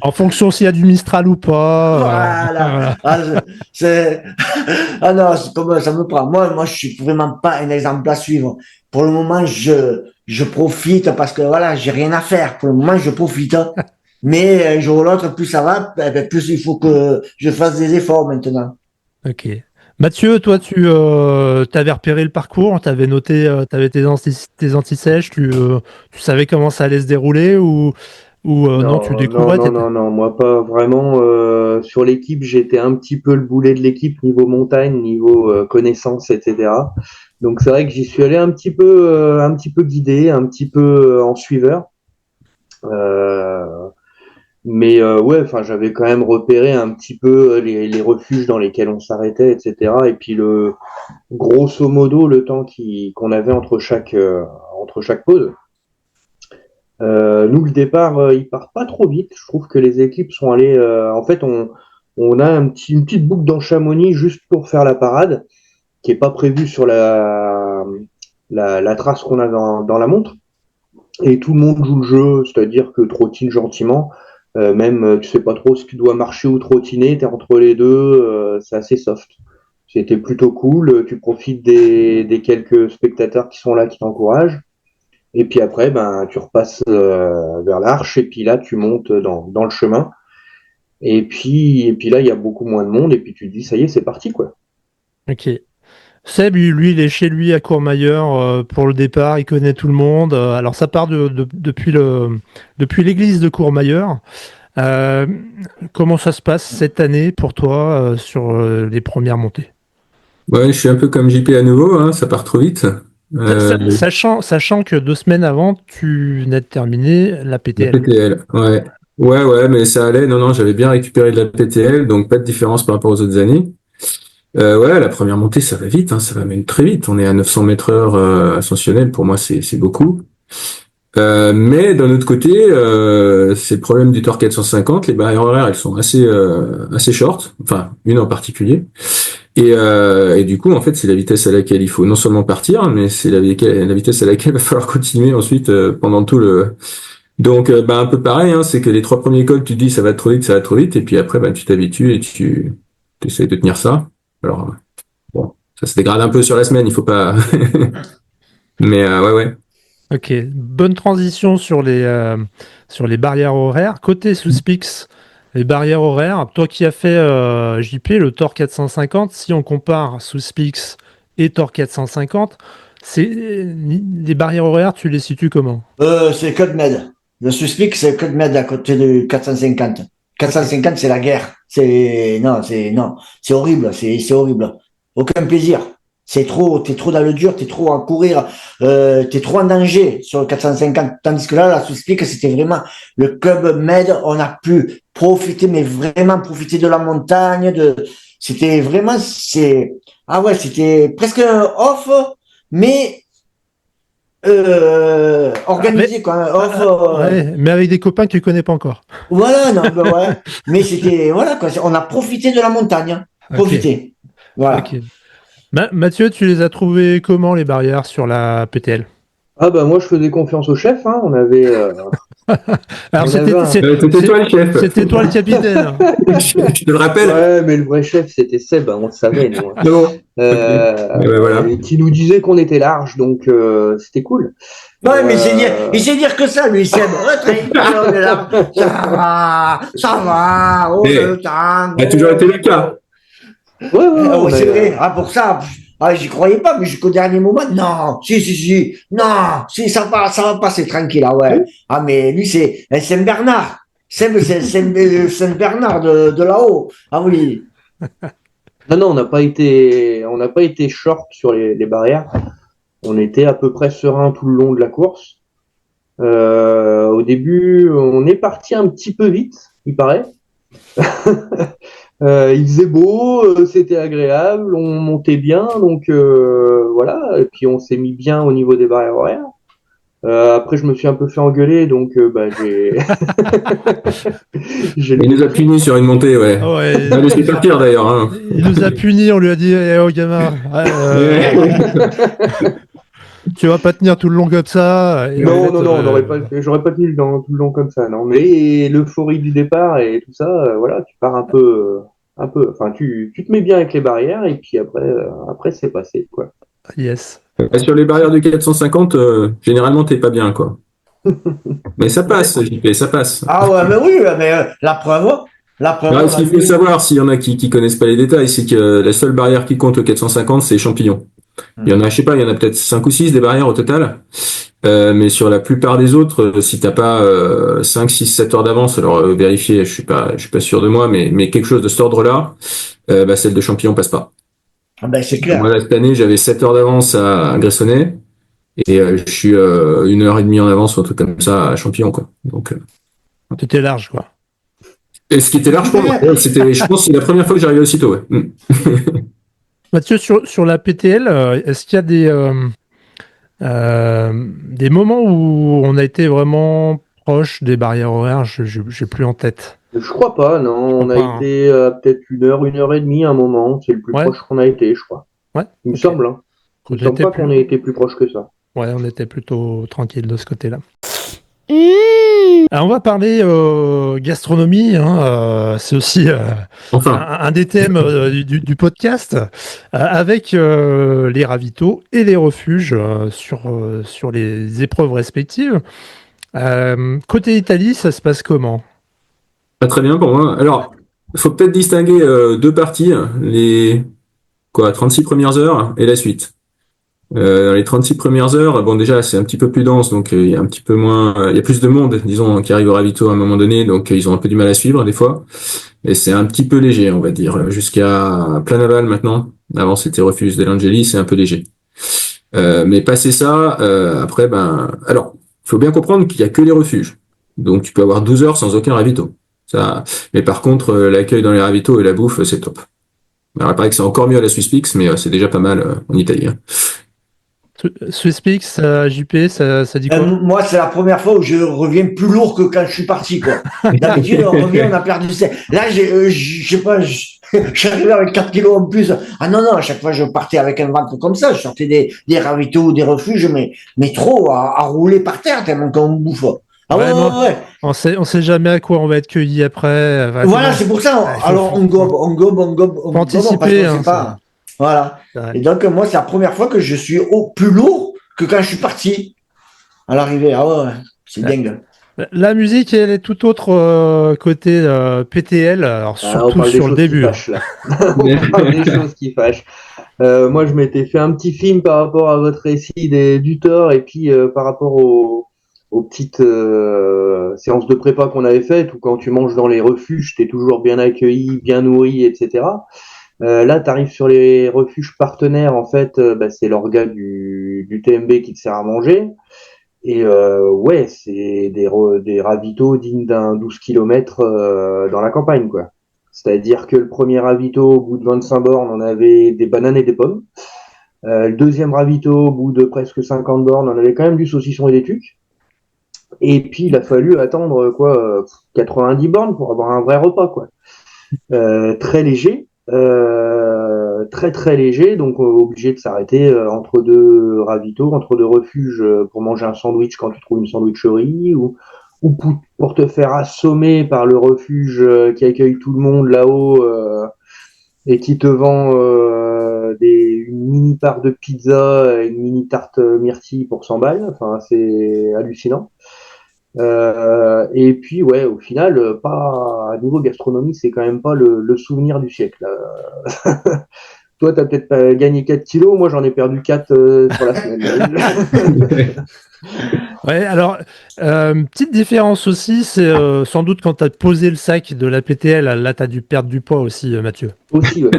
En fonction s'il y a du Mistral ou pas. Voilà. Ah non, c'est comme ça me prend. Moi, je suis vraiment pas un exemple à suivre. Pour le moment, je profite parce que voilà, j'ai rien à faire. Pour le moment, je profite. Mais un jour ou l'autre, plus ça va, plus il faut que je fasse des efforts maintenant. Ok. Mathieu, toi, tu avais repéré le parcours, tu avais noté, tu avais tes anti-sèches, tu savais comment ça allait se dérouler ou non, tu découvrais? Non, moi pas vraiment. Sur l'équipe, j'étais un petit peu le boulet de l'équipe niveau montagne, niveau connaissance, etc. Donc c'est vrai que j'y suis allé un petit peu guidé, un petit peu en suiveur. Ouais, enfin, j'avais quand même repéré un petit peu les refuges dans lesquels on s'arrêtait, etc. Et puis grosso modo, le temps qu'on avait entre chaque pause. Nous, le départ, il part pas trop vite. Je trouve que les équipes sont allées. En fait, on a une petite boucle dans Chamonix juste pour faire la parade, qui est pas prévue sur la trace qu'on a dans la montre. Et tout le monde joue le jeu, c'est-à-dire que trottine gentiment. Même tu sais pas trop ce qui doit marcher ou trottiner, t'es entre les deux, c'est assez soft. C'était plutôt cool. Tu profites des quelques spectateurs qui sont là, qui t'encouragent. Et puis après, ben, tu repasses vers l'Arche et puis là, tu montes dans le chemin. Et puis là, il y a beaucoup moins de monde et puis tu te dis, ça y est, c'est parti, quoi. Ok. Seb, lui, il est chez lui à Courmayeur pour le départ, il connaît tout le monde. Alors ça part depuis l'église de Courmayeur. Comment ça se passe cette année pour toi sur les premières montées? Ouais, je suis un peu comme JP à nouveau, hein, ça part trop vite. Sachant que 2 semaines avant, tu venais de terminer la La PTL. PTL, ouais. Ouais, mais ça allait. Non, j'avais bien récupéré de la PTL, donc pas de différence par rapport aux autres années. Ouais, la première montée, ça va vite, hein, ça va même très vite. On est à 900 mètres heure ascensionnel, pour moi, c'est beaucoup. Mais d'un autre côté, c'est le problème du Tor 450. Les barrières horaires, elles sont assez short, enfin une en particulier. Et du coup, en fait, c'est la vitesse à laquelle il faut non seulement partir, mais c'est la vitesse à laquelle il va falloir continuer ensuite pendant tout le. Donc, un peu pareil, hein, c'est que les 3 premiers cols, tu te dis ça va trop vite, et puis après, tu t'habitues et tu essaies de tenir ça. Alors, bon, ça se dégrade un peu sur la semaine, il faut pas. Mais ouais. Ok, bonne transition sur les barrières horaires. Côté Souspix, les barrières horaires, toi qui as fait JP, le Tor 450, si on compare Souspix et Tor 450, les barrières horaires, tu les situes comment? C'est Code Med. Le suspect, c'est Code Med à côté de 450. 450, c'est la guerre. Non, c'est horrible, c'est horrible. Aucun plaisir. T'es trop dans le dur, t'es trop à courir, t'es trop en danger sur le 450. Tandis que là, la suspect, c'était vraiment le club Med, on a pu profiter, mais vraiment profiter de la montagne, c'était vraiment, c'était presque un off, mais organisé quoi, un off. Ouais, mais avec des copains que tu connais pas encore. Voilà, non, ouais. Mais c'était, voilà, quoi, on a profité de la montagne. Profité. Voilà. Ok. Mathieu, tu les as trouvés comment les barrières sur la PTL? Ah bah moi je faisais confiance au chef, hein. On avait. Alors C'était toi le chef. C'était toi le capitaine. Je te le rappelle. Ouais, mais le vrai chef c'était Seb, hein, on le savait nous. Hein. Non. Voilà. Qui nous disait qu'on était large, donc c'était cool. Ouais, mais il sait dire que ça, lui, Seb. Ça va, oh le temps. Ça a toujours été le cas. Ouais, C'est vrai. Ah, pour ça, j'y croyais pas, mais jusqu'au dernier moment, non, si, non, si, ça va passer tranquille, ah ouais. Ah, mais lui, c'est un Saint-Bernard. Seb, c'est Saint-Bernard de là-haut. Ah oui. Non, on n'a pas été short sur les barrières. On était à peu près serein tout le long de la course. Au début, on est parti un petit peu vite, il paraît. Il faisait beau, c'était agréable, on montait bien, donc voilà. Et puis on s'est mis bien au niveau des barrières horaires. Après, je me suis un peu fait engueuler, donc j'ai. Il nous a punis sur une montée, ouais. Ouais, On a laissé partir d'ailleurs. Hein. Il nous a punis, on lui a dit oh gamin, tu vas pas tenir tout le long comme ça. Non, j'aurais pas tenu tout le long comme ça, non. Mais l'euphorie du départ et tout ça, voilà, tu pars un peu, enfin, tu te mets bien avec les barrières et puis après c'est passé, quoi. Yes. Sur les barrières de 450, généralement t'es pas bien, quoi. Mais ça passe, JP, ça passe. Ah ouais, mais oui, mais la preuve. Alors, ce qu'il faut savoir, s'il y en a qui connaissent pas les détails, c'est que la seule barrière qui compte au 450, c'est Champillon. Il y en a, je sais pas, il y en a peut-être 5 ou 6 des barrières au total. Mais sur la plupart des autres, si t'as pas 5, 6, 7 heures d'avance, alors vérifier, je suis pas sûr de moi, mais quelque chose de cet ordre-là, celle de Champillon passe pas. Ah ben c'est clair. Moi, cette année, j'avais 7 heures d'avance à Gressonnet, et je suis 1h30 en avance ou un truc comme ça à Champillon, quoi. Donc, T'étais large, quoi. Et ce qui était large pour moi. Je pense que c'est la première fois que j'arrivais aussitôt. Ouais. Mathieu, sur la PTL, est-ce qu'il y a des moments où on a été vraiment proche des barrières horaires? J'ai plus en tête. Je crois pas, non. On a été peut-être 1 heure et demie à un moment. C'est le plus proche qu'on a été, je crois. Ouais. Il me semble. Hein. Il me semble pas qu'on ait été plus proche que ça. Ouais, on était plutôt tranquille de ce côté-là. Alors on va parler gastronomie, hein, c'est aussi un des thèmes du podcast, avec les ravitaux et les refuges sur les épreuves respectives. Côté Italie, ça se passe comment? Pas très bien pour moi. Alors, il faut peut-être distinguer deux parties, les 36 premières heures et la suite. Dans les 36 premières heures, bon déjà c'est un petit peu plus dense, donc il y a un petit peu moins, il y a plus de monde, disons, qui arrive au ravito à un moment donné, donc ils ont un peu du mal à suivre des fois. Et c'est un petit peu léger, on va dire, jusqu'à Planaval maintenant. Avant c'était Refuge dell'Angeli, c'est un peu léger. Mais passé ça, après alors il faut bien comprendre qu'il y a que les refuges, donc tu peux avoir 12 heures sans aucun ravito. Ça, mais par contre l'accueil dans les ravitaux et la bouffe c'est top. Alors il paraît que c'est encore mieux à la Swisspix, mais c'est déjà pas mal en Italie. Hein. Swisspix, JP, ça dit quoi? Moi, c'est la première fois où je reviens plus lourd que quand je suis parti, quoi. D'habitude, on revient, on a perdu. Là, je sais pas, je suis arrivé avec 4 kilos en plus. Ah non, à chaque fois, je partais avec un ventre comme ça. Je sortais des ravitaux ou des refuges, mais trop à rouler par terre tellement qu'on me bouffe. Ah ouais. On sait jamais à quoi on va être cueilli après. Voilà, c'est pour ça. Alors, on gobe. Faut anticiper, parce qu'on sait pas. Voilà. Et donc, moi, c'est la première fois que je suis plus lourd que quand je suis parti à l'arrivée. Ah ouais, c'est dingue. La musique, elle est tout autre côté PTL, alors surtout sur le début. On parle des choses qui fâchent. Moi, je m'étais fait un petit film par rapport à votre récit du Thor et puis par rapport aux petites séances de prépa qu'on avait faites où quand tu manges dans les refuges, t'es toujours bien accueilli, bien nourri, etc. Là, tu arrives sur les refuges partenaires, en fait, c'est l'orga du TMB qui te sert à manger. Et ouais, c'est des ravitaux dignes d'un 12 km dans la campagne, quoi. C'est-à-dire que le premier ravito, au bout de 25 bornes, on avait des bananes et des pommes. Le deuxième ravito, au bout de presque 50 bornes, on avait quand même du saucisson et des tucs. Et puis, il a fallu attendre 90 bornes pour avoir un vrai repas, quoi. Très léger. Très léger, donc obligé de s'arrêter entre deux ravitaux, entre deux refuges pour manger un sandwich quand tu trouves une sandwicherie ou pour te faire assommer par le refuge qui accueille tout le monde là-haut et qui te vend une mini part de pizza et une mini tarte myrtille pour 100 balles. Enfin, c'est hallucinant. Et puis ouais, au final, pas à niveau gastronomie, c'est quand même pas le souvenir du siècle. Toi, t'as peut-être pas gagné 4 kilos, moi j'en ai perdu 4 sur la semaine. Ouais, alors petite différence aussi, c'est sans doute quand t'as posé le sac de la PTL, là t'as dû perdre du poids aussi, Mathieu. Aussi, ouais,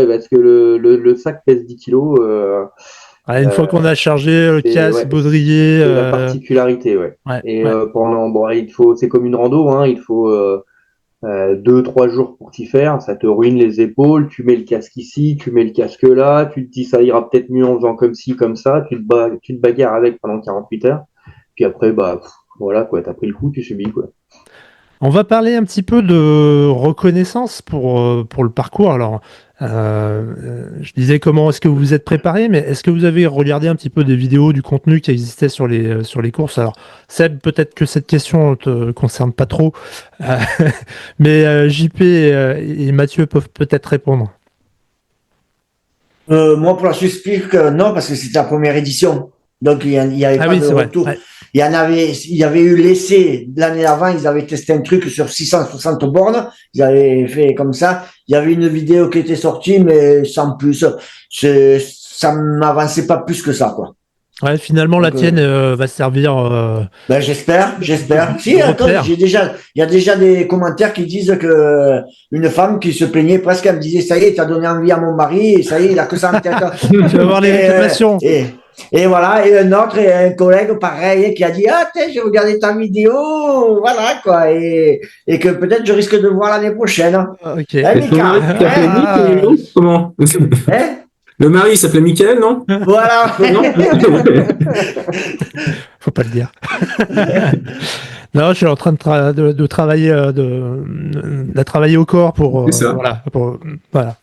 parce que le sac pèse 10 kilos. Une fois qu'on a chargé le casque, baudrier. C'est la particularité, ouais. Et c'est comme une rando, hein, il faut 2-3 jours pour t'y faire, ça te ruine les épaules, tu mets le casque ici, tu mets le casque là, tu te dis ça ira peut-être mieux en faisant comme ci, comme ça, tu te bagarres avec pendant 48 heures, puis après, voilà, quoi, t'as pris le coup, tu subis, quoi. On va parler un petit peu de reconnaissance pour le parcours. Alors, je disais comment est-ce que vous vous êtes préparé, mais est-ce que vous avez regardé un petit peu des vidéos, du contenu qui existait sur les courses? Alors, Seb, peut-être que cette question ne te concerne pas trop, mais JP et Mathieu peuvent peut-être répondre. Moi, pour la Swisspix, non, parce que c'était la première édition. Donc, il y avait pas de retour. Ouais. Il y avait eu l'essai l'année avant, ils avaient testé un truc sur 660 bornes. Ils avaient fait comme ça. Il y avait une vidéo qui était sortie, mais sans plus. Ça m'avançait pas plus que ça, quoi. Ouais, finalement, donc, la tienne va servir. J'espère. Si, attends, il y a déjà des commentaires qui disent que une femme qui se plaignait presque, elle me disait, ça y est, t'as donné envie à mon mari, et ça y est, il a que ça en tête. Tu vas voir les réclamations. Et voilà, et un autre, et un collègue pareil, qui a dit, ah, tiens, j'ai regardé ta vidéo, voilà, quoi, et que peut-être je risque de voir l'année prochaine. Ok. Hein, Et ton Mika? mari s'appelait Mick, non? Comment? Hein? Le mari s'appelait Michael, non? Voilà. Non? Faut pas le dire. Non, je suis en train de travailler, de travailler au corps pour, C'est ça. voilà.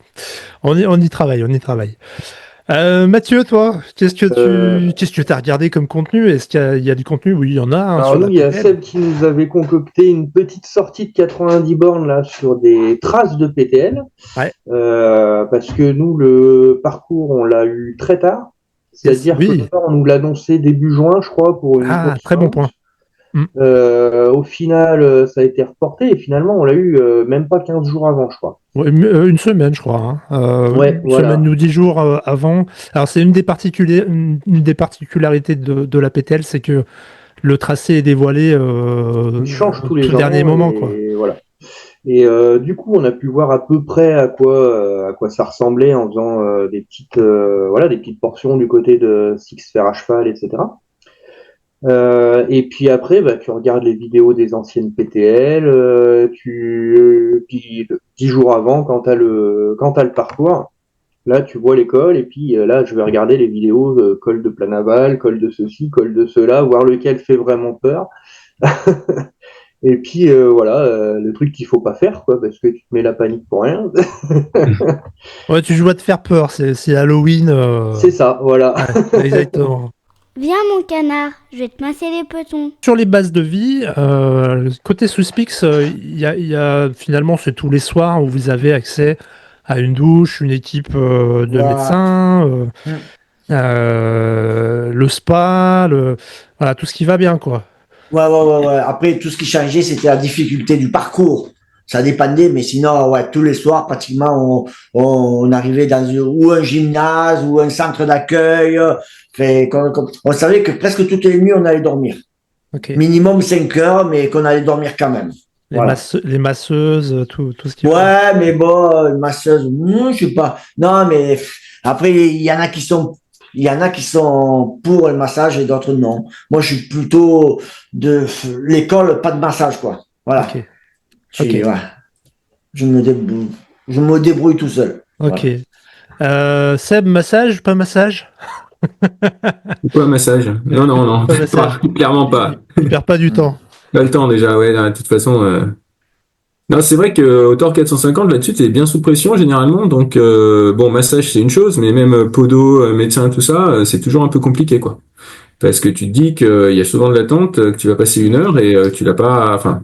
On y travaille, on y travaille. Mathieu, toi, qu'est-ce que tu as regardé comme contenu? Est-ce qu'il y a du contenu? Oui, il y en a. Hein, Alors sur nous, la il y a PTL. Seb qui nous avait concocté une petite sortie de 90 bornes là sur des traces de PTL. Ouais. Parce que nous, le parcours, on l'a eu très tard. C'est-à-dire Oui. que on nous l'a annoncé début juin, je crois, pour une Ah, course très bon fin point. août. Au final, ça a été reporté et finalement, on l'a eu même pas 15 jours avant, je crois. Ouais, une semaine, je crois. Hein. Ouais, Une voilà. semaine ou 10 jours avant. Alors, c'est une des particularités de la PTL, c'est que le tracé est dévoilé Il change tous au les tout ans. dernier moment, Et quoi. voilà. Et du coup, on a pu voir à peu près à quoi ça ressemblait en faisant des petites portions du côté de Six Fer à cheval, etc. Et puis après, bah, tu regardes les vidéos des anciennes PTL, puis 10 jours avant, quand t'as le parcours, là tu vois les cols, et puis là je vais regarder les vidéos de col de Planaval, col de ceci, col de cela, voir lequel fait vraiment peur. Et puis voilà, le truc qu'il faut pas faire, quoi, parce que tu te mets la panique pour rien. Ouais, tu joues à te faire peur, c'est Halloween. C'est ça, voilà. Ouais, exactement. Viens mon canard, je vais te masser les petons. Sur les bases de vie, côté Swisspix, il y a finalement, c'est tous les soirs où vous avez accès à une douche, une équipe de Voilà. médecins, le spa, voilà, tout ce qui va bien, quoi. Ouais. Après, tout ce qui changeait, c'était la difficulté du parcours. Ça dépendait, mais sinon, ouais, tous les soirs, pratiquement, on arrivait dans ou un gymnase ou un centre d'accueil. On savait que presque toutes les nuits, on allait dormir. Ok. Minimum 5 heures, mais qu'on allait dormir quand même. Voilà. Les masseuses, tout ce qui va. Ouais, mais bon, une masseuse, je sais pas. Non, mais après, il y en a qui sont pour le massage et d'autres non. Moi, je suis plutôt de l'école, pas de massage, quoi. Voilà. Ok. Ouais. Je me débrouille tout seul. Ok. Voilà. Seb, massage, pas massage? Pourquoi un massage? Non. Pas massage. Clairement pas. Tu perds pas du temps. Pas le temps déjà, ouais, de toute façon. Non, c'est vrai que au Thor 450, là-dessus, t'es bien sous pression généralement. Donc, bon, massage, c'est une chose, mais même podo, médecin, tout ça, c'est toujours un peu compliqué, quoi. Parce que tu te dis qu'il y a souvent de l'attente, que tu vas passer 1 heure et tu l'as pas. Enfin,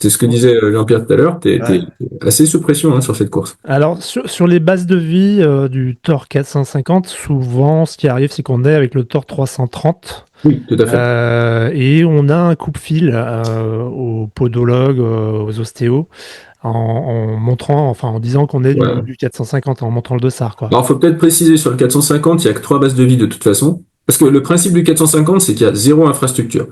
c'est ce que disait Jean-Pierre tout à l'heure, t'es assez sous pression hein, sur cette course. Alors, sur les bases de vie du Thor 450, souvent, ce qui arrive, c'est qu'on est avec le Thor 330. Oui, tout à fait. Et on a un coupe-fil aux podologues, aux ostéos, en montrant, enfin, en disant qu'on est du 450, en montrant le dossard, quoi. Alors, faut peut-être préciser, sur le 450, il y a que 3 bases de vie de toute façon. Parce que le principe du 450, c'est qu'il y a 0 infrastructure.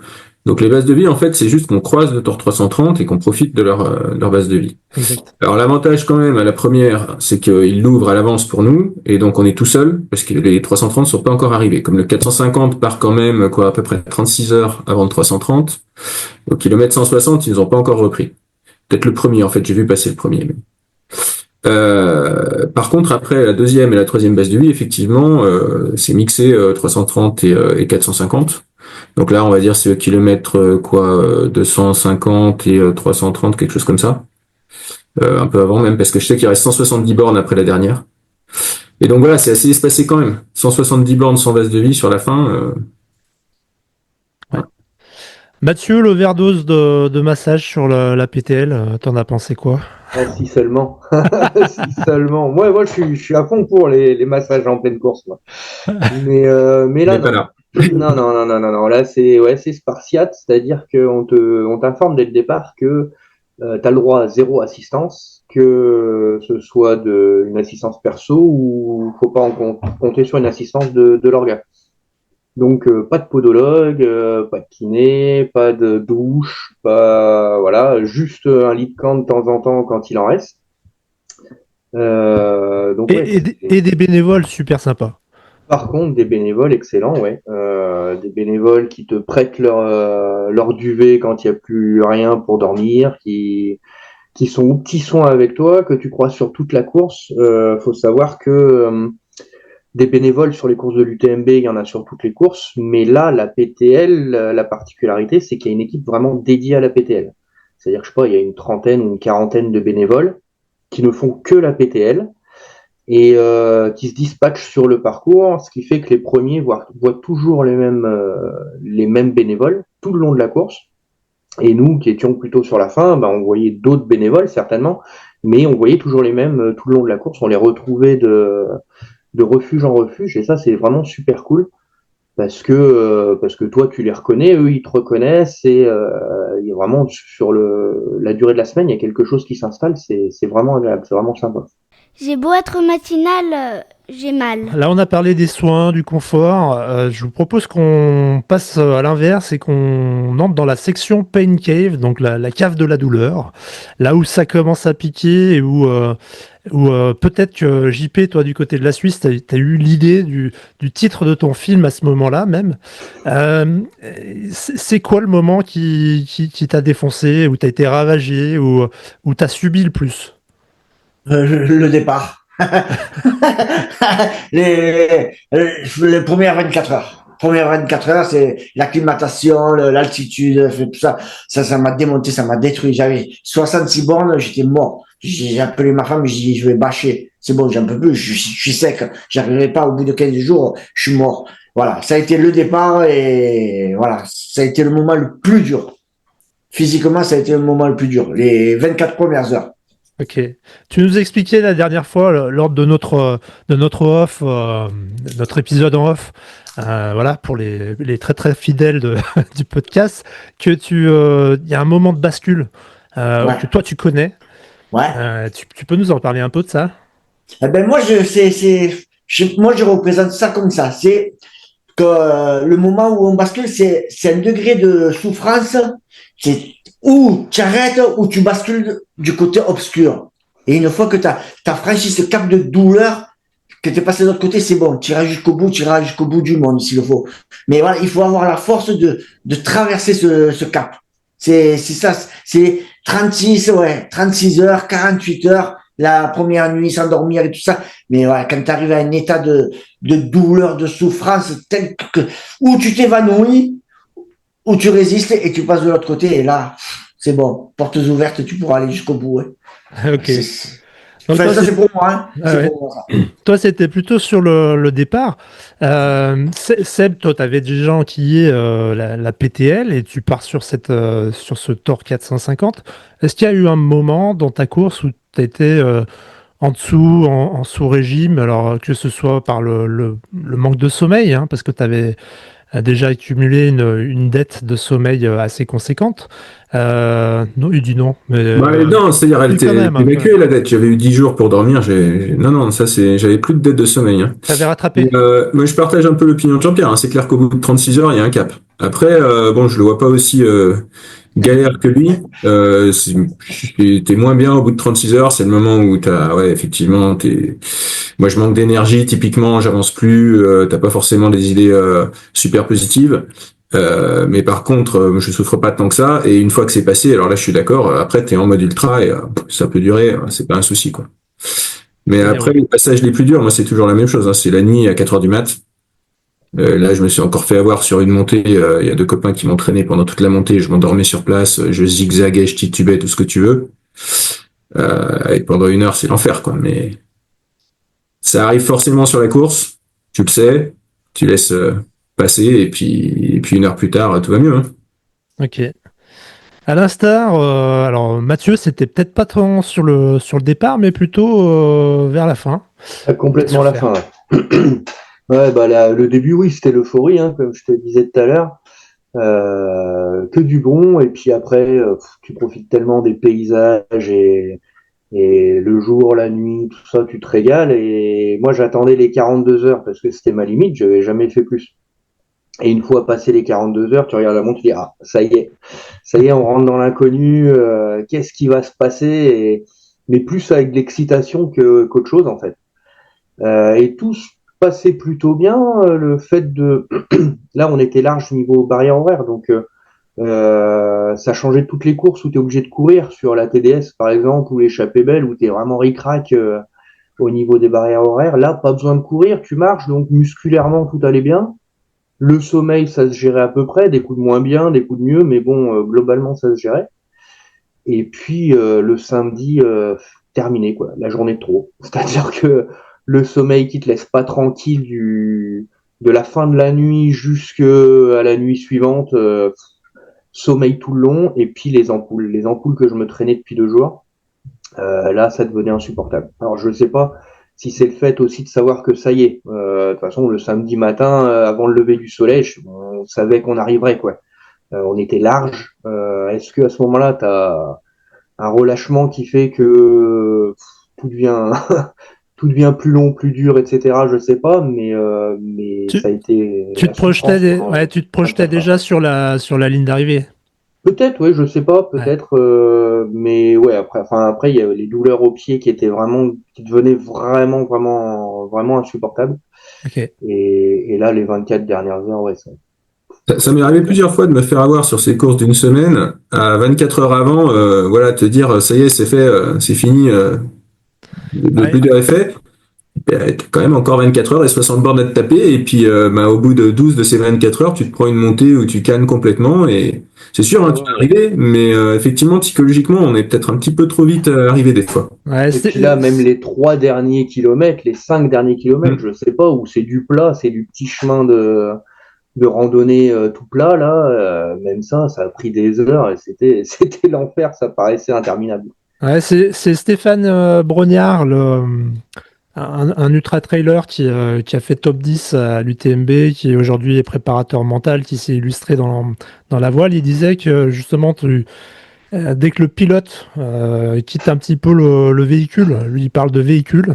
Donc les bases de vie, en fait, c'est juste qu'on croise le Thor 330 et qu'on profite de leur base de vie. Exact. Alors l'avantage quand même à la première, c'est qu'il l'ouvre à l'avance pour nous, et donc on est tout seul, parce que les 330 sont pas encore arrivés. Comme le 450 part quand même, à peu près 36 heures avant le 330, au kilomètre 160, ils nous ont pas encore repris. Peut-être le premier, en fait, j'ai vu passer le premier. Mais... par contre, après la deuxième et la troisième base de vie, effectivement, c'est mixé 330 et 450. Donc là, on va dire c'est le kilomètre 250 et 330, quelque chose comme ça. Un peu avant même, parce que je sais qu'il reste 170 bornes après la dernière. Et donc voilà, c'est assez espacé quand même. 170 bornes sans base de vie sur la fin. Ouais. Mathieu, l'overdose de massage sur la PTL, t'en as pensé quoi? Ah, si seulement. Si seulement. Moi, je suis à fond pour les massages en pleine course. Moi. Mais là, pas là. Non. Là, c'est spartiate, c'est-à-dire on t'informe dès le départ que tu as le droit à 0 assistance, que ce soit une assistance perso ou faut pas en compter sur une assistance de l'orga. Donc pas de podologue, pas de kiné, pas de douche, voilà, juste un lit de camp de temps en temps quand il en reste. Donc, et des bénévoles super sympas. Par contre, des bénévoles excellents, ouais. Des bénévoles qui te prêtent leur duvet quand il n'y a plus rien pour dormir, qui sont aux petits soins avec toi, que tu croises sur toute la course. Faut savoir que des bénévoles sur les courses de l'UTMB, il y en a sur toutes les courses, mais là, la PTL, la particularité, c'est qu'il y a une équipe vraiment dédiée à la PTL. C'est-à-dire que, je sais pas, il y a une trentaine ou une quarantaine de bénévoles qui ne font que la PTL et qui se dispatchent sur le parcours, ce qui fait que les premiers voient toujours les mêmes bénévoles tout le long de la course. Et nous, qui étions plutôt sur la fin, on voyait d'autres bénévoles, certainement, mais on voyait toujours les mêmes tout le long de la course. On les retrouvait de refuge en refuge, et ça, c'est vraiment super cool, parce que toi, tu les reconnais, eux, ils te reconnaissent, et il y a vraiment, sur la durée de la semaine, il y a quelque chose qui s'installe, c'est vraiment agréable, c'est vraiment sympa. J'ai beau être matinale, j'ai mal. Là, on a parlé des soins, du confort. Je vous propose qu'on passe à l'inverse et qu'on entre dans la section Pain Cave, donc la cave de la douleur, là où ça commence à piquer et où peut-être que JP, toi, du côté de la Suisse, t'as eu l'idée du titre de ton film à ce moment-là même. C'est quoi le moment qui t'a défoncé, où t'as été ravagé, où t'as subi le plus? Le départ. les premières 24 heures. Premières 24 heures, c'est l'acclimatation, l'altitude, tout ça. Ça m'a démonté, ça m'a détruit. J'avais 66 bornes, j'étais mort. J'ai appelé ma femme, j'ai dit, je vais bâcher. C'est bon, j'en peux plus, je suis sec. J'arriverai pas au bout de 15 jours, je suis mort. Voilà. Ça a été le départ et voilà. Ça a été le moment le plus dur. Physiquement, ça a été le moment le plus dur. Les 24 premières heures. Ok. Tu nous expliquais la dernière fois, lors de notre off, notre épisode en off, voilà, pour les très très fidèles du podcast, que il y a un moment de bascule Ouais. que toi tu connais. Ouais. Tu peux nous en parler un peu de ça? Eh ben moi moi je représente ça comme ça. C'est que le moment où on bascule, c'est un degré de souffrance. C'est où tu arrêtes ou tu bascules du côté obscur. Et une fois que tu as franchi ce cap de douleur, que tu es passé de l'autre côté, c'est bon. Tu iras jusqu'au bout, tu iras jusqu'au bout du monde s'il le faut. Mais voilà, il faut avoir la force de traverser ce cap. C'est ça, c'est 36 heures, 48 heures, la première nuit sans dormir et tout ça. Mais voilà, quand tu arrives à un état de douleur, de souffrance, tel que, où tu t'évanouis, où tu résistes et tu passes de l'autre côté, et là, c'est bon, portes ouvertes, tu pourras aller jusqu'au bout. Ouais. Ok. Donc, enfin, ça, c'est pour moi. Hein. Ah ouais. Pour moi, ça. Toi, c'était plutôt sur le départ. Seb, toi, tu avais déjà enquillé la PTL et tu pars sur ce Thor 450. Est-ce qu'il y a eu un moment dans ta course où tu as été en dessous, en sous-régime, alors que ce soit par le manque de sommeil, hein, parce que tu avais déjà accumulé une dette de sommeil assez conséquente. Non, il dit non. Mais, non, c'est-à-dire, elle était évacuée, la dette. J'avais eu 10 jours pour dormir. Non, j'avais plus de dette de sommeil. Hein. T'avais rattrapé. Moi, je partage un peu l'opinion de Jean-Pierre. Hein. C'est clair qu'au bout de 36 heures, il y a un cap. Après, je le vois pas aussi galère que lui. T'es moins bien au bout de 36 heures. C'est le moment où effectivement, moi, je manque d'énergie. Typiquement, j'avance plus. T'as pas forcément des idées super positives. Mais par contre, je souffre pas tant que ça. Et une fois que c'est passé, alors là, je suis d'accord. Après, t'es en mode ultra et ça peut durer. C'est pas un souci, quoi. Mais après, les passages les plus durs, moi, c'est toujours la même chose. Hein. C'est la nuit à 4 heures du mat. Là, je me suis encore fait avoir sur une montée. Il y a deux copains qui m'ont traîné pendant toute la montée. Je m'endormais sur place. Je zigzaguais, je titubais, tout ce que tu veux. Et pendant 1 heure, c'est l'enfer, quoi. Mais ça arrive forcément sur la course. Tu le sais. Tu laisses passer et puis 1 heure plus tard, tout va mieux. Hein. Ok. À l'instar, alors Mathieu, c'était peut-être pas tant sur le départ, mais plutôt vers la fin. Complètement la fin. Ouais, le début, oui, c'était l'euphorie, hein, comme je te disais tout à l'heure. Que du bon, et puis après, tu profites tellement des paysages et le jour, la nuit, tout ça, tu te régales. Et moi, j'attendais les 42 heures parce que c'était ma limite, je n'avais jamais fait plus. Et une fois passé les 42 heures, tu regardes la montre, tu dis, ah, ça y est, on rentre dans l'inconnu, qu'est-ce qui va se passer mais plus avec de l'excitation qu'autre chose, en fait. Et tout passait plutôt bien. Le fait de... Là, on était large niveau barrière horaire, donc ça changeait toutes les courses où tu es obligé de courir sur la TDS, par exemple, ou l'échappée belle, où tu es vraiment ric-rac au niveau des barrières horaires. Là, pas besoin de courir, tu marches, donc musculairement, tout allait bien. Le sommeil, ça se gérait à peu près, des coups de moins bien, des coups de mieux, mais bon, globalement, ça se gérait. Et puis, le samedi, terminé, quoi, la journée de trop. C'est-à-dire que le sommeil qui te laisse pas tranquille de la fin de la nuit jusqu'à la nuit suivante, sommeil tout le long, et puis les ampoules que je me traînais depuis 2 jours, là, ça devenait insupportable. Alors, je ne sais pas si c'est le fait aussi de savoir que ça y est. De toute façon, le samedi matin, avant le lever du soleil, on savait qu'on arriverait, quoi. On était large. Est-ce que à ce moment-là, tu as un relâchement qui fait que tout devient tout devient plus long, plus dur, etc. Je sais pas, mais ça a été. Tu te projetais déjà sur la ligne d'arrivée. Peut-être, oui, je sais pas, peut-être, mais ouais, après, il y a les douleurs aux pieds qui devenaient vraiment insupportables. Okay. Et là, les 24 dernières heures, ouais, ça m'est arrivé plusieurs fois de me faire avoir sur ces courses d'une semaine, à 24 heures avant, te dire, ça y est, c'est fait, c'est fini, le plus dur est fait. T'as quand même encore 24 heures et 60 bornes à te taper, et puis au bout de 12 de ces 24 heures, tu te prends une montée où tu cannes complètement, et c'est sûr, tu peux arriver, mais effectivement, psychologiquement, on est peut-être un petit peu trop vite arrivé des fois. Ouais, et puis là, même les 3 derniers kilomètres, les 5 derniers kilomètres, je sais pas, où c'est du plat, c'est du petit chemin de randonnée tout plat, là, même ça a pris des heures, et c'était l'enfer, ça paraissait interminable. Ouais, c'est Stéphane Brognard, un ultra-trailer qui a fait top 10 à l'UTMB, qui aujourd'hui est préparateur mental, qui s'est illustré dans la voile. Il disait que justement, dès que le pilote quitte un petit peu le véhicule, lui il parle de véhicule,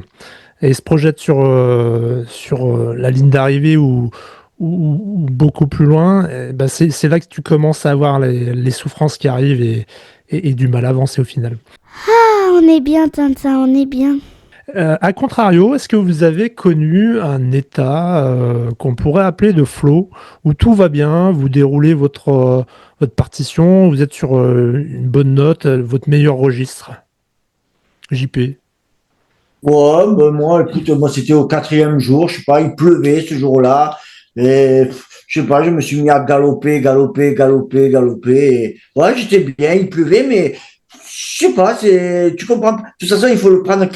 et il se projette sur la ligne d'arrivée ou beaucoup plus loin, c'est là que tu commences à avoir les souffrances qui arrivent et du mal à avancer au final. Ah, on est bien, Tintin, on est bien. A contrario, est-ce que vous avez connu un état qu'on pourrait appeler de flow, où tout va bien, vous déroulez votre partition, vous êtes sur une bonne note, votre meilleur registre? JP? Ouais, moi, écoute, c'était au 4e jour, je sais pas, il pleuvait ce jour-là, et je sais pas, je me suis mis à galoper. Et, ouais, j'étais bien, il pleuvait, mais je sais pas, tu comprends. De toute façon, il faut le prendre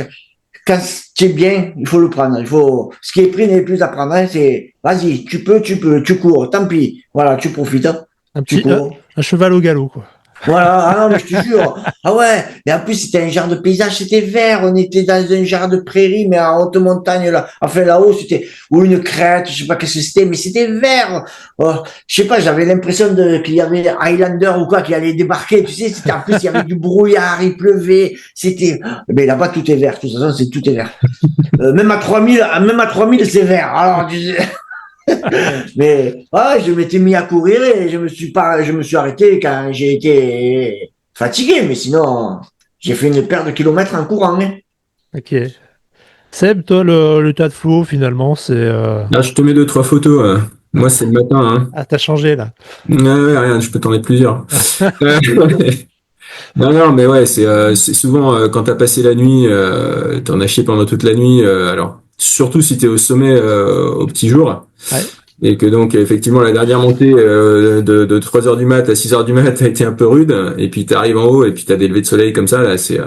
quand tu es bien, il faut le prendre. Ce qui est pris n'est plus à prendre, hein, c'est, vas-y, tu peux, tu cours, tant pis. Voilà, tu profites. Un cheval au galop, quoi. Voilà, ah non, mais je te jure. Ah ouais, et en plus, c'était un genre de paysage, c'était vert. On était dans un genre de prairie, mais en haute montagne, là. Enfin, là-haut, c'était, ou une crête, je sais pas qu'est-ce que c'était, mais c'était vert. Oh, je sais pas, j'avais l'impression qu'il y avait Highlander ou quoi qui allait débarquer. Tu sais, en plus, il y avait du brouillard, il pleuvait. Mais là-bas, tout est vert. De toute façon, tout est vert. Même à 3000, c'est vert. Alors, mais je m'étais mis à courir et je me suis arrêté quand j'ai été fatigué, mais sinon j'ai fait une paire de kilomètres en courant. Hein. Ok. Seb, toi, le tas de flow, finalement, c'est... Là, je te mets 2-3 photos. Moi, c'est le matin. Hein. Ah, t'as changé, là. Ouais, rien, je peux t'en mettre plusieurs. Non, mais ouais, c'est souvent quand t'as passé la nuit, t'en as chié pendant toute la nuit. Alors, surtout si t'es au sommet au petit jour. Ouais. Et que donc, effectivement, la dernière montée de 3h du mat à 6h du mat a été un peu rude. Et puis, t'arrives en haut et puis t'as des levées de soleil comme ça. Là, c'est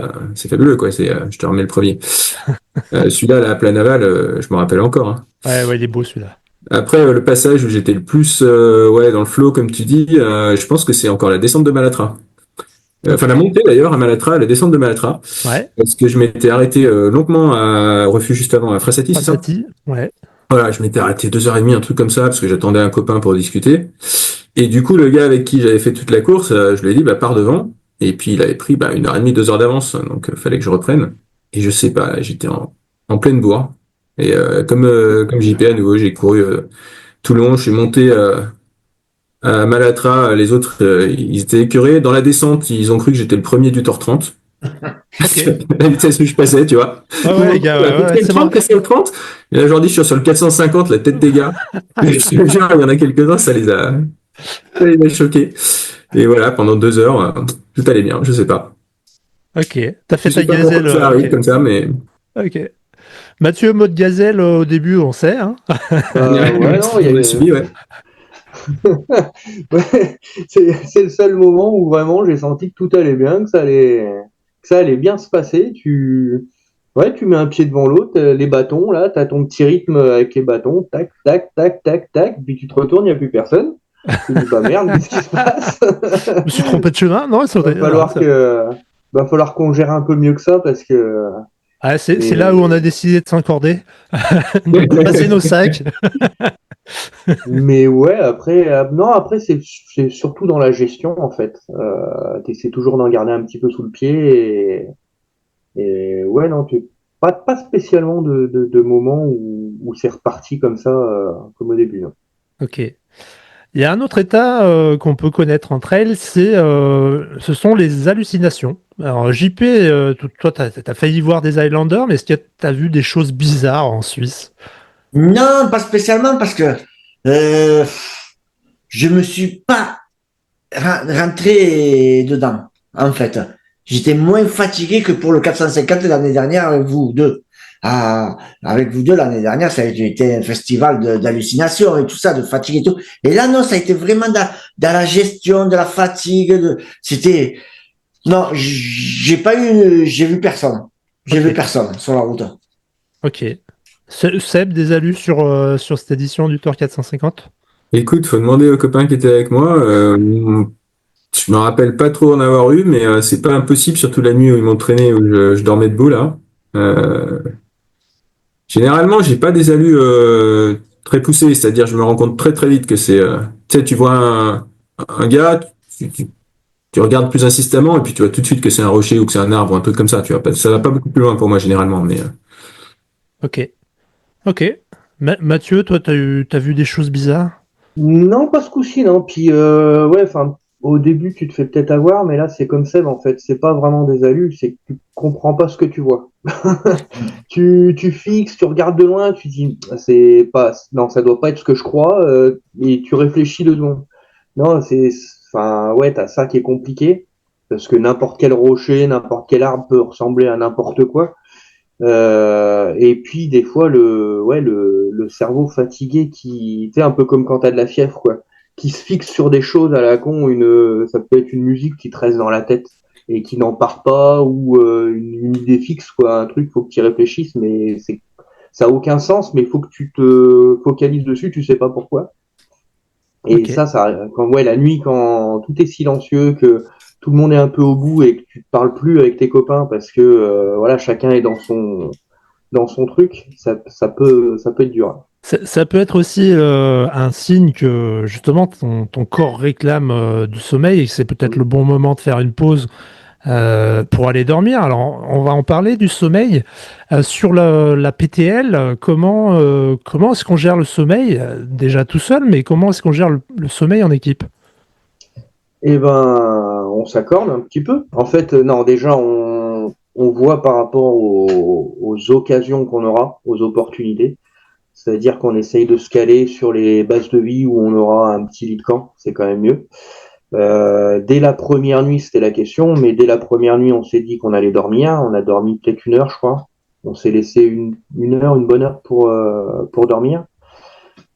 fabuleux, quoi. Je te remets le premier. Celui-là, la Plan Naval, je me rappelle encore. Hein. Ouais, il est beau, celui-là. Après, le passage où j'étais le plus dans le flow, comme tu dis, je pense que c'est encore la descente de Malatra. Enfin, la montée d'ailleurs à Malatra, la descente de Malatra. Ouais. Parce que je m'étais arrêté longuement à refuge juste avant, à Frassati, c'est ça? Ouais. Voilà, je m'étais arrêté 2h30, un truc comme ça, parce que j'attendais un copain pour discuter. Et du coup, le gars avec qui j'avais fait toute la course, je lui ai dit, pars devant. Et puis, il avait pris 1h30, 2 heures d'avance. Donc, fallait que je reprenne. Et je sais pas, j'étais en pleine bourre. Et comme JP, à nouveau, j'ai couru tout le long. Je suis monté à Malatra. Les autres, ils étaient écœurés. Dans la descente, ils ont cru que j'étais le premier du Tor 30. La vitesse où je passais, tu vois. Ouais, les gars, ouais, C'est c'est 30, bon. c'est le 30. Et là, aujourd'hui, je suis sur le 450, la tête des gars. Je te jure, il y en a quelques-uns, ça les a choqués. Et voilà, pendant 2 heures, tout allait bien, je sais pas. Ok, t'as fait Je sais ta pas pourquoi gazelle. ça arrive Ok. comme ça, mais. Ok. Mathieu, mode gazelle au début, on sait. Hein. Ouais, non, il y On a a... suivi, ouais. Ouais, c'est le seul moment où vraiment j'ai senti que tout allait bien, que ça allait bien se passer. Ouais, tu mets un pied devant l'autre, les bâtons, là, t'as ton petit rythme avec les bâtons, tac, tac, tac, tac, tac, puis tu te retournes, il n'y a plus personne. Tu te dis, bah merde, qu'est-ce qui se passe? Je me suis trompé de chemin. Non, ça Va non, falloir va falloir qu'on gère un peu mieux que ça parce que ah, c'est là où on a mais, décidé de s'accorder, de passer nos sacs. mais ouais, après, non, après, c'est surtout dans la gestion, en fait. T'essaies toujours d'en garder un petit peu sous le pied et ouais, non, pas spécialement de moment où c'est reparti comme ça, comme au début. Non. Ok. Il y a un autre état qu'on peut connaître entre elles, ce sont les hallucinations. Alors, JP, toi, t'as failli voir des Highlanders, mais est-ce que t'as vu des choses bizarres en Suisse? Non, pas spécialement parce que euh, je me suis pas rentré dedans, en fait. J'étais moins fatigué que pour le 450 l'année dernière avec vous deux. Avec vous deux l'année dernière, ça a été un festival d'hallucination et tout ça, de fatigue et tout. Et là, non, ça a été vraiment dans la gestion de la fatigue. C'était, non, j'ai vu personne. J'ai vu Ok. personne sur la route. Ok. Seb, des allus sur cette édition du Tour 450? Écoute, faut demander aux copains qui étaient avec moi. Je me rappelle pas trop en avoir eu, mais c'est pas impossible, surtout la nuit où ils m'ont traîné, où je dormais debout là. Euh, Généralement, j'ai pas des allus très poussés, c'est-à-dire je me rends compte très très vite que c'est, tu sais, tu vois un gars, tu regardes plus insistamment et puis tu vois tout de suite que c'est un rocher ou que c'est un arbre ou un truc comme ça. Tu vois, ça va pas beaucoup plus loin pour moi généralement, mais Ok. Ok. Mathieu, toi, t'as vu des choses bizarres? Non, pas ce coup-ci, non. Puis, ouais, enfin, au début, tu te fais peut-être avoir, mais là, c'est comme Seb, en fait. C'est pas vraiment des alus, c'est que tu comprends pas ce que tu vois. Tu fixes, tu regardes de loin, tu dis, non, ça doit pas être ce que je crois, et tu réfléchis 2 secondes. Non, enfin, ouais, t'as ça qui est compliqué, parce que n'importe quel rocher, n'importe quel arbre peut ressembler à n'importe quoi. Et puis des fois le cerveau fatigué qui, tu sais, un peu comme quand t'as de la fièvre quoi, qui se fixe sur des choses à la con, ça peut être une musique qui te reste dans la tête et qui n'en part pas ou une idée fixe quoi, un truc faut que tu y réfléchisses mais ça a aucun sens mais il faut que tu te focalises dessus, tu sais pas pourquoi. Et Ok. ça, quand, ouais, la nuit, quand tout est silencieux, que tout le monde est un peu au bout et que tu ne parles plus avec tes copains parce que voilà, chacun est dans son truc, ça peut être dur. Ça peut être aussi un signe que justement ton corps réclame du sommeil et que c'est peut-être le bon moment de faire une pause pour aller dormir. Alors, on va en parler du sommeil. Sur la PTL, comment est-ce qu'on gère le sommeil déjà tout seul, mais comment est-ce qu'on gère le sommeil en équipe? Eh ben, on s'accorde un petit peu. En fait, non, déjà, on voit par rapport aux occasions qu'on aura, aux opportunités. C'est-à-dire qu'on essaye de se caler sur les bases de vie où on aura un petit lit de camp, c'est quand même mieux. Dès la première nuit, c'était la question, mais dès la première nuit, on s'est dit qu'on allait dormir. On a dormi peut-être 1 heure, je crois. On s'est laissé une bonne heure pour dormir.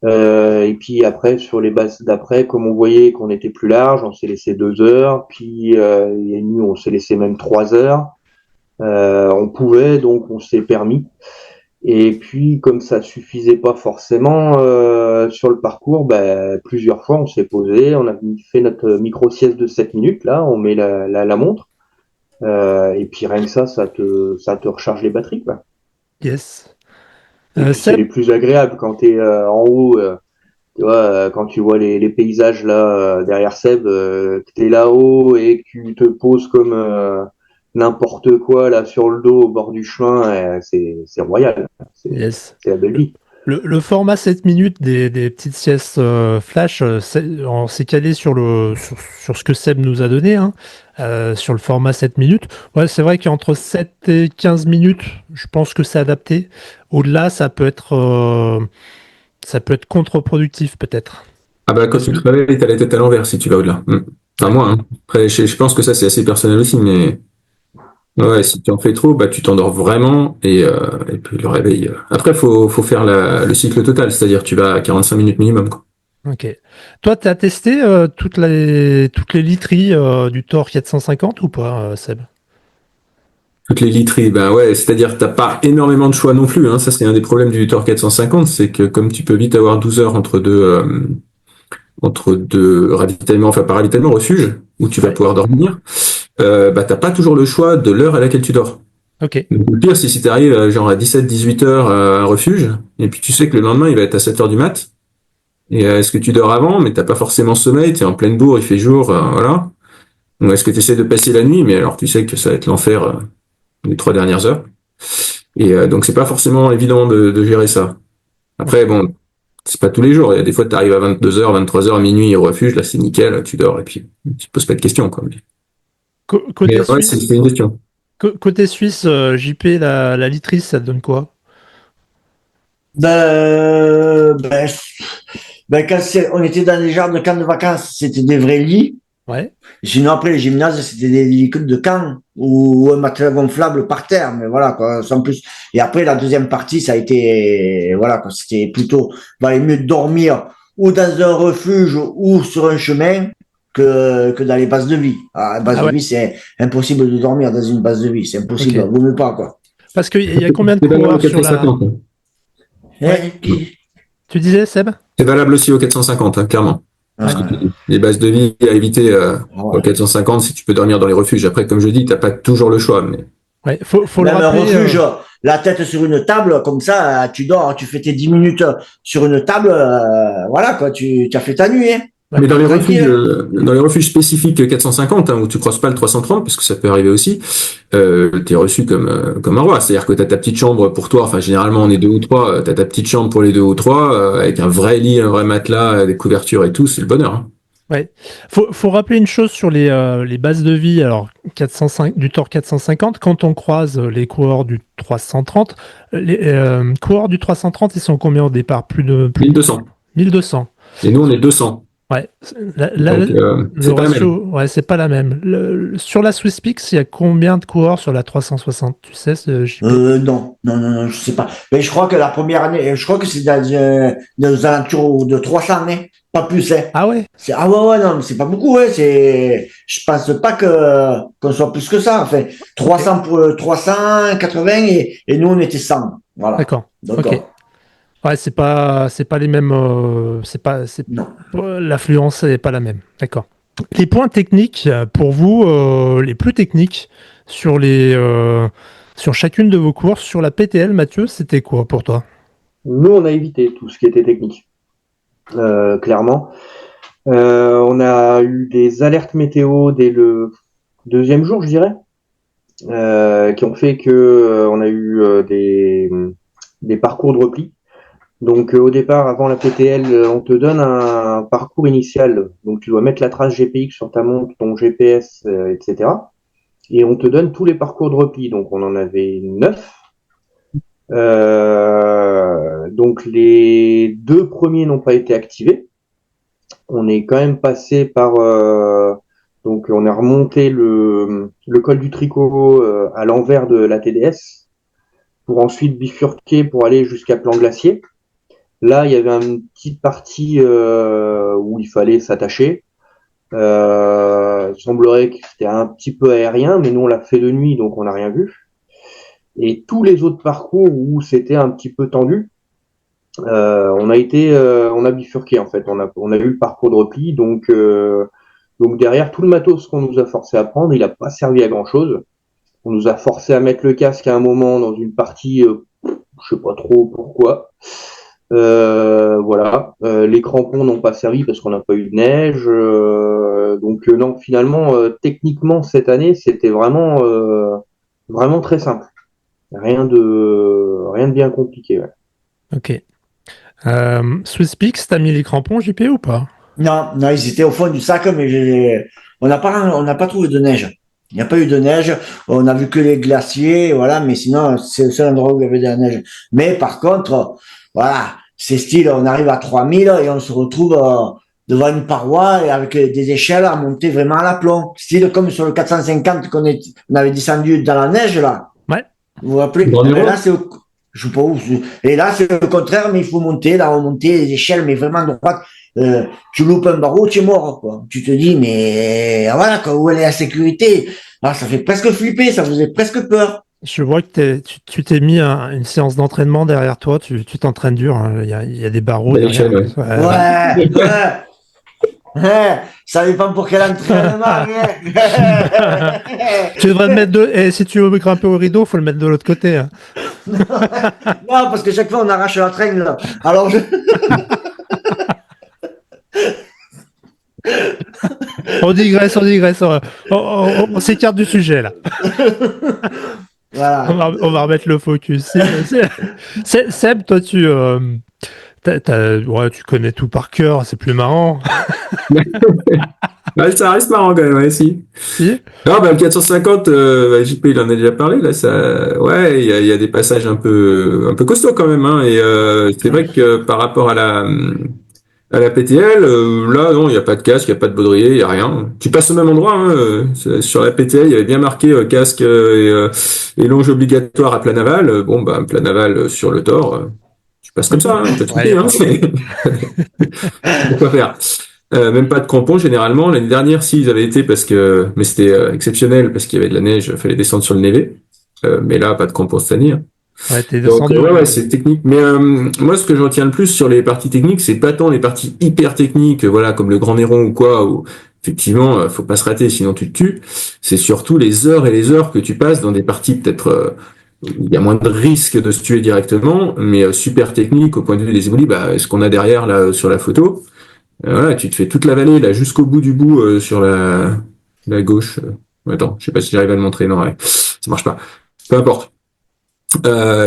Et puis après, sur les bases d'après, comme on voyait qu'on était plus large, on s'est laissé 2 heures. Puis il y a une nuit, on s'est laissé même 3 heures. On pouvait, donc on s'est permis. Et puis, comme ça suffisait pas forcément sur le parcours, ben, plusieurs fois, on s'est posé, on a fait notre micro-sieste de 7 minutes, là, on met la montre, et puis rien que ça te recharge les batteries, quoi. Yes. Et puis c'est Seb, les plus agréables quand tu es en haut, tu vois, quand tu vois les paysages là derrière Seb, que tu es là-haut et que tu te poses comme n'importe quoi là sur le dos au bord du chemin, c'est royal, yes. c'est la belle vie. Le format 7 minutes des petites siestes flash, on s'est calé sur ce que Seb nous a donné, hein. sur le format 7 minutes. Ouais, c'est vrai qu'entre 7 et 15 minutes, je pense que c'est adapté. Au-delà, ça peut être contre-productif peut-être. Ah bah quand tu te réveilles, t'as la tête à l'envers si tu vas au-delà. Enfin moi, hein. Après, je pense que ça c'est assez personnel aussi, mais ouais, si tu en fais trop, bah tu t'endors vraiment et puis le réveil. Après, faut faire le cycle total, c'est-à-dire tu vas à 45 minutes minimum, quoi. Ok. Toi, tu as testé toutes les literies du Thor 450 ou pas, Seb? Toutes les literies, ben ouais, c'est-à-dire que t'as pas énormément de choix non plus, hein. Ça c'est un des problèmes du Tor 450, c'est que comme tu peux vite avoir 12 heures entre deux ravitaillements, enfin pas ravitaillement, refuge, où tu vas pouvoir dormir, bah t'as pas toujours le choix de l'heure à laquelle tu dors. Ok. Donc, le pire, c'est si t'arrives genre à 17-18 heures à un refuge, et puis tu sais que le lendemain il va être à 7 heures du mat, et est-ce que tu dors avant, mais t'as pas forcément sommeil, t'es en pleine bourre, il fait jour, voilà. Ou est-ce que tu essaies de passer la nuit, mais alors tu sais que ça va être l'enfer les 3 dernières heures. Et donc c'est pas forcément évident de gérer ça. Après, bon, c'est pas tous les jours. Il y a des fois, tu arrives à 22 heures, 23 heures, minuit au refuge, là c'est nickel, tu dors et puis tu te poses pas de questions, quoi. Côté Mais ouais, Suisse, c'est une question. côté Suisse, JP, la literie, ça te donne quoi? Ben, ben, quand on était dans les genres de camps de vacances, c'était des vrais lits. Ouais. Sinon, après, les gymnases, c'était des lits de camp ou un matelas gonflable par terre, mais voilà, quoi, sans plus. Et après, la deuxième partie, ça a été, voilà, quoi, c'était plutôt, valait mieux dormir ou dans un refuge ou sur un chemin que dans les bases de vie. À base Ah de ouais. vie, c'est impossible de dormir dans une base de vie, c'est impossible, Ok. vaut mieux pas, quoi. Parce qu'il y a combien de C'est valable au coureurs sur la... 450, hein. Ouais. Hein, Tu disais, Seb? C'est valable aussi au 450, hein, clairement. Ouais. Les bases de vie à éviter au ouais. 450 si tu peux dormir dans les refuges. Après, comme je dis, t'as pas toujours le choix. Mais Ouais. Faut le Même un rappeler. refuge, la tête sur une table, comme ça, tu dors, tu fais tes 10 minutes sur une table, voilà, quoi, tu as fait ta nuit, hein. Mais Tranquille. dans les refuges spécifiques 450, hein, où tu crosses pas le 330, parce que ça peut arriver aussi, t'es reçu comme un roi. C'est-à-dire que t'as ta petite chambre pour toi. Enfin, généralement, on est deux ou trois. T'as ta petite chambre pour les deux ou trois, avec un vrai lit, un vrai matelas, des couvertures et tout. C'est le bonheur, hein. Ouais. Faut rappeler une chose sur les bases de vie. Alors, 405, du Thor 450, quand on croise les coureurs du 330, les coureurs du 330, ils sont combien au départ? Plus de 1200. 1200. Et nous, on est 200. Ouais. Donc, Le c'est pas la même. ratio, ouais, c'est pas la même. Sur la Swiss Peaks, il y a combien de coureurs sur la 360? Tu sais, JP? Non, je sais pas. Mais je crois que la première année, je crois que c'est dans les alentours de 300 années, pas plus, hein. Ah ouais? Ouais, non, mais c'est pas beaucoup, hein. Je pense pas qu'on soit plus que ça. Enfin, 300 pour 380 et nous, on était 100. Voilà. D'accord. Donc, Ok. Ouais, c'est pas les mêmes. non. L'affluence n'est pas la même. D'accord. Les points techniques pour vous, les plus techniques sur chacune de vos courses, sur la PTL, Mathieu, c'était quoi pour toi? Nous, on a évité tout ce qui était technique, clairement. On a eu des alertes météo dès le deuxième jour, je dirais, qui ont fait que on a eu des parcours de repli. Donc au départ, avant la PTL, on te donne un parcours initial. Donc tu dois mettre la trace GPX sur ta montre, ton GPS, etc. Et on te donne tous les parcours de repli. Donc on en avait 9. Donc les 2 premiers n'ont pas été activés. On est quand même passé par... donc on a remonté le col du Tricot à l'envers de la TDS pour ensuite bifurquer pour aller jusqu'à Plan Glacier. Là, il y avait une petite partie où il fallait s'attacher. Il semblerait que c'était un petit peu aérien, mais nous, on l'a fait de nuit, donc on n'a rien vu. Et tous les autres parcours où c'était un petit peu tendu, on a bifurqué, en fait. On a eu le parcours de repli, donc derrière, tout le matos qu'on nous a forcé à prendre, il n'a pas servi à grand-chose. On nous a forcé à mettre le casque à un moment dans une partie, je sais pas trop pourquoi. Voilà, les crampons n'ont pas servi parce qu'on n'a pas eu de neige. Donc non, finalement, techniquement cette année, c'était vraiment très simple. Rien de bien compliqué. Ouais. Ok. Swiss Peaks, t'as mis les crampons, JP, ou pas? Non, ils étaient au fond du sac, mais on n'a pas trouvé de neige. Il n'y a pas eu de neige. On a vu que les glaciers, voilà, mais sinon, c'est le seul endroit où il y avait de la neige. Mais par contre, voilà, c'est style, on arrive à 3000 et on se retrouve devant une paroi et avec des échelles à monter vraiment à l'aplomb. Style comme sur le 450 on avait descendu dans la neige, là. Ouais. Vous vous rappelez? Dans les Et roues. là, je sais pas où. Et là, c'est le contraire, mais il faut monter, là, remonter les échelles, mais vraiment droite. Tu loupes un barreau, tu es mort, quoi. Tu te dis, mais voilà, quoi, où est la sécurité? Ah, ça fait presque flipper, ça faisait presque peur. Je vois que tu t'es mis une séance d'entraînement derrière toi, tu t'entraînes dur, hein. Il y a des barreaux Des derrière. échelles, ouais. Ouais. Ça dépend pour quel entraînement. Tu devrais te mettre et si tu veux grimper au rideau, faut le mettre de l'autre côté, hein. Non, parce que chaque fois on arrache la traîne, là. Alors On digresse, on s'écarte du sujet là. voilà. On va remettre le focus. Seb, toi tu connais tout par cœur, c'est plus marrant. Ouais, ça reste marrant quand même, ouais, si. Si. Non, bah, le 450, JP, il en a déjà parlé, là, ça, ouais, il y a des passages un peu costauds quand même, hein, et c'est vrai que par rapport à la PTL, là, non, il n'y a pas de casque, il n'y a pas de baudrier, il n'y a rien. Tu passes au même endroit, hein, sur la PTL, il y avait bien marqué casque et longe obligatoire à plat naval. Bon, bah, plat naval sur le tort, tu passes comme ça, hein, t'as tout Ouais, dit, hein, faut pas faire. Même pas de crampons généralement. L'année dernière, si ils avaient été mais c'était exceptionnel parce qu'il y avait de la neige, fallait descendre sur le névé. Mais là, pas de crampons cette année, hein. Ouais, t'es Donc descendu. ouais, c'est technique. Mais moi, ce que je retiens le plus sur les parties techniques, c'est pas tant les parties hyper techniques, voilà, comme le Grand Néron ou quoi, où effectivement, faut pas se rater, sinon tu te tues. C'est surtout les heures et les heures que tu passes dans des parties peut-être où il y a moins de risque de se tuer directement, mais super technique au point de vue des éboulis. Bah, ce qu'on a derrière là sur la photo. Voilà, tu te fais toute la vallée là jusqu'au bout du bout sur la gauche. Attends, je sais pas si j'arrive à le montrer. Non, ouais, ça marche pas. Peu importe.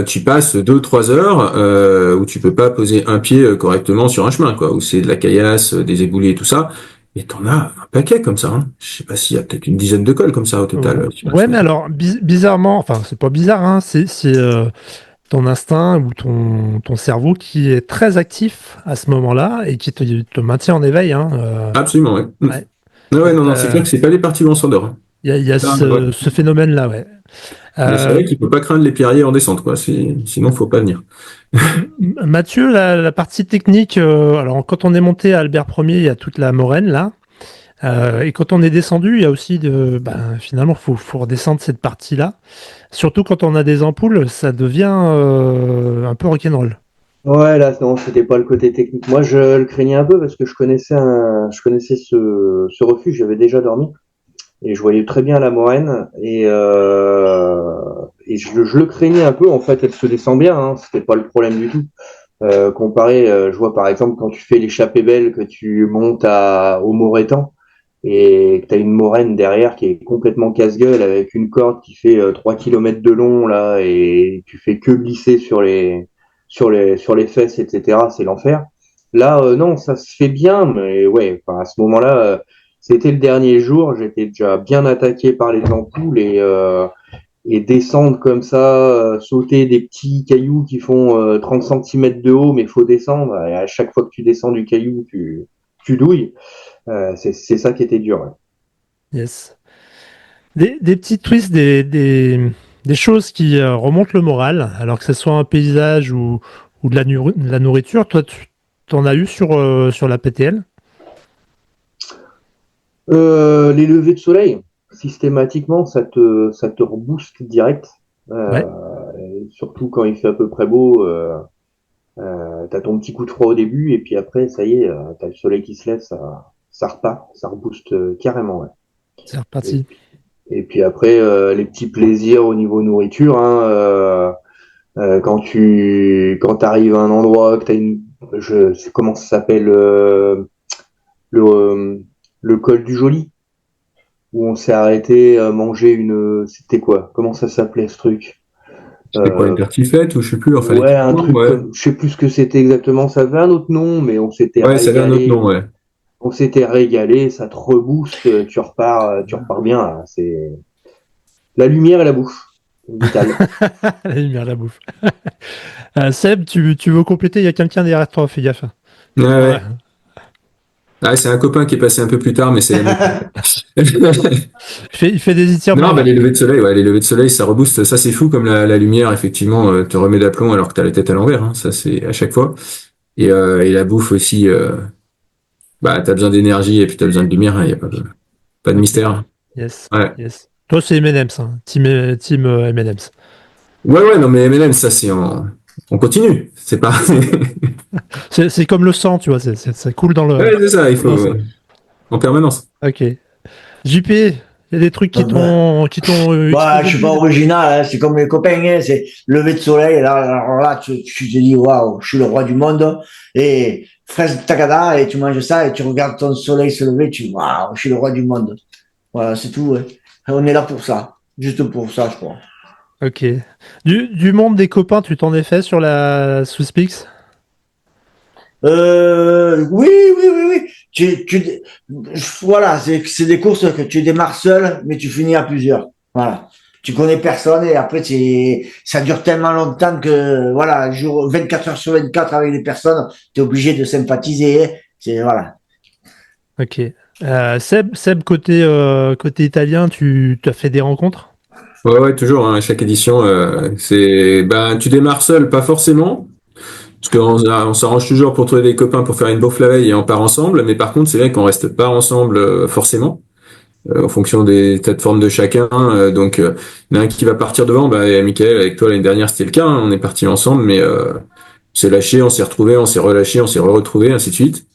Tu passes 2-3 heures où tu peux pas poser un pied correctement sur un chemin, quoi, où c'est de la caillasse, des éboulis et tout ça. Et t'en as un paquet comme ça, hein. Je sais pas s'il y a peut-être une dizaine de cols comme ça au total. Ouais, mais alors bizarrement, enfin c'est pas bizarre, hein, c'est ton instinct ou ton cerveau qui est très actif à ce moment-là et qui te maintient en éveil, hein. Absolument, ouais. Ouais. Ouais, non, c'est clair que c'est pas les parties où on s'endort, hein. Il y a ce phénomène-là, ouais. Mais c'est vrai qu'il faut pas craindre les pierriers en descente, quoi. Sinon, faut pas venir. Mathieu, la partie technique, alors quand on est monté à Albert Ier, il y a toute la moraine là. Et quand on est descendu, il y a aussi finalement, faut redescendre cette partie-là. Surtout quand on a des ampoules, ça devient un peu rock'n'roll. Ouais, là, non, c'était pas le côté technique. Moi, je le craignais un peu parce que je connaissais ce refuge, j'avais déjà dormi. Et je voyais très bien la moraine et je le craignais un peu. En fait, elle se descend bien, hein, c'était pas le problème du tout. Comparé, je vois par exemple quand tu fais l'échappée belle, que tu montes au Morétan et que tu as une moraine derrière qui est complètement casse-gueule avec une corde qui fait 3 km de long là et tu fais que glisser sur les fesses, etc. C'est l'enfer. Là, non, ça se fait bien, mais ouais, enfin, à ce moment-là. C'était le dernier jour, j'étais déjà bien attaqué par les ampoules et descendre comme ça, sauter des petits cailloux qui font 30 cm de haut, mais faut descendre. Et à chaque fois que tu descends du caillou, tu douilles. C'est ça qui était dur. Ouais. Yes. Des petits twists, des choses qui remontent le moral, alors que ce soit un paysage ou de la nourriture. Toi, tu t'en as eu sur la PTL? Les levées de soleil, systématiquement, ça te rebooste direct. Ouais. Surtout quand il fait à peu près beau, t'as ton petit coup de froid au début et puis après, ça y est, t'as le soleil qui se lève, ça repart, ça rebooste carrément. Ouais. C'est reparti. Et puis après, les petits plaisirs au niveau nourriture, hein, quand t'arrives à un endroit, que je sais comment ça s'appelle, le col du Joli, où on s'est arrêté à manger c'était quoi? Comment ça s'appelait ce truc? C'était quoi, une tartiflette ou je sais plus, enfin, Ouais, un truc, ouais. je sais plus ce que c'était exactement, ça avait un autre nom, mais on s'était Ouais, ça avait un autre régalé. nom, ouais. On s'était régalé, ça te rebooste, tu repars bien. Là. C'est la lumière et la bouffe, vital. La lumière, la bouffe. Seb, tu veux compléter? Il y a quelqu'un derrière toi, fais gaffe. Ouais, Ouais. ouais. Ah, c'est un copain qui est passé un peu plus tard, mais c'est la Il fait des étirements. Non, bah, là. les levées de soleil, ouais, les levées de soleil, ça rebooste. Ça, c'est fou comme la lumière, effectivement, te remet d'aplomb alors que t'as la tête à l'envers, hein. Ça, c'est à chaque fois. Et la bouffe aussi, bah, t'as besoin d'énergie et puis t'as besoin de lumière, hein. Y a pas de mystère. Yes. Ouais. Yes. Toi, c'est M&M's, hein. Team M&M's. Ouais, non, mais MLM, ça, on continue. C'est pas, C'est comme le sang, tu vois, ça coule dans le. ouais, c'est ça, il faut, Non, c'est- en permanence. Ok. JP, il y a des trucs qui t'ont Ouais, je suis pas original, hein, c'est comme les copains, hein, c'est lever de soleil, là, alors là, tu te dis, waouh, je suis le roi du monde, et fraise tagada, et tu manges ça, et tu regardes ton soleil se lever, tu dis, waouh, je suis le roi du monde. Voilà, c'est tout, ouais. On est là pour ça, juste pour ça, je crois. Ok. Du monde des copains, tu t'en es fait sur la Swisspix? Oui, oui, oui, oui. Voilà, c'est des courses que tu démarres seul, mais tu finis à plusieurs. Voilà. Tu connais personne et après ça dure tellement longtemps que voilà, 24 heures sur 24 avec les personnes, tu es obligé de sympathiser. C'est voilà. Ok. Seb côté italien, tu as fait des rencontres? Ouais, toujours, hein, à chaque édition, tu démarres seul, pas forcément. Parce qu'on s'arrange toujours pour trouver des copains pour faire une bouffe la veille et on part ensemble. Mais par contre, c'est vrai qu'on reste pas ensemble forcément, en fonction des tas de formes de chacun. Il y en a un qui va partir devant. Bah, et Michael, avec toi l'année dernière, c'était le cas. Hein, on est partis ensemble, mais on s'est lâché, on s'est retrouvé, on s'est relâché, on s'est retrouvé, ainsi de suite.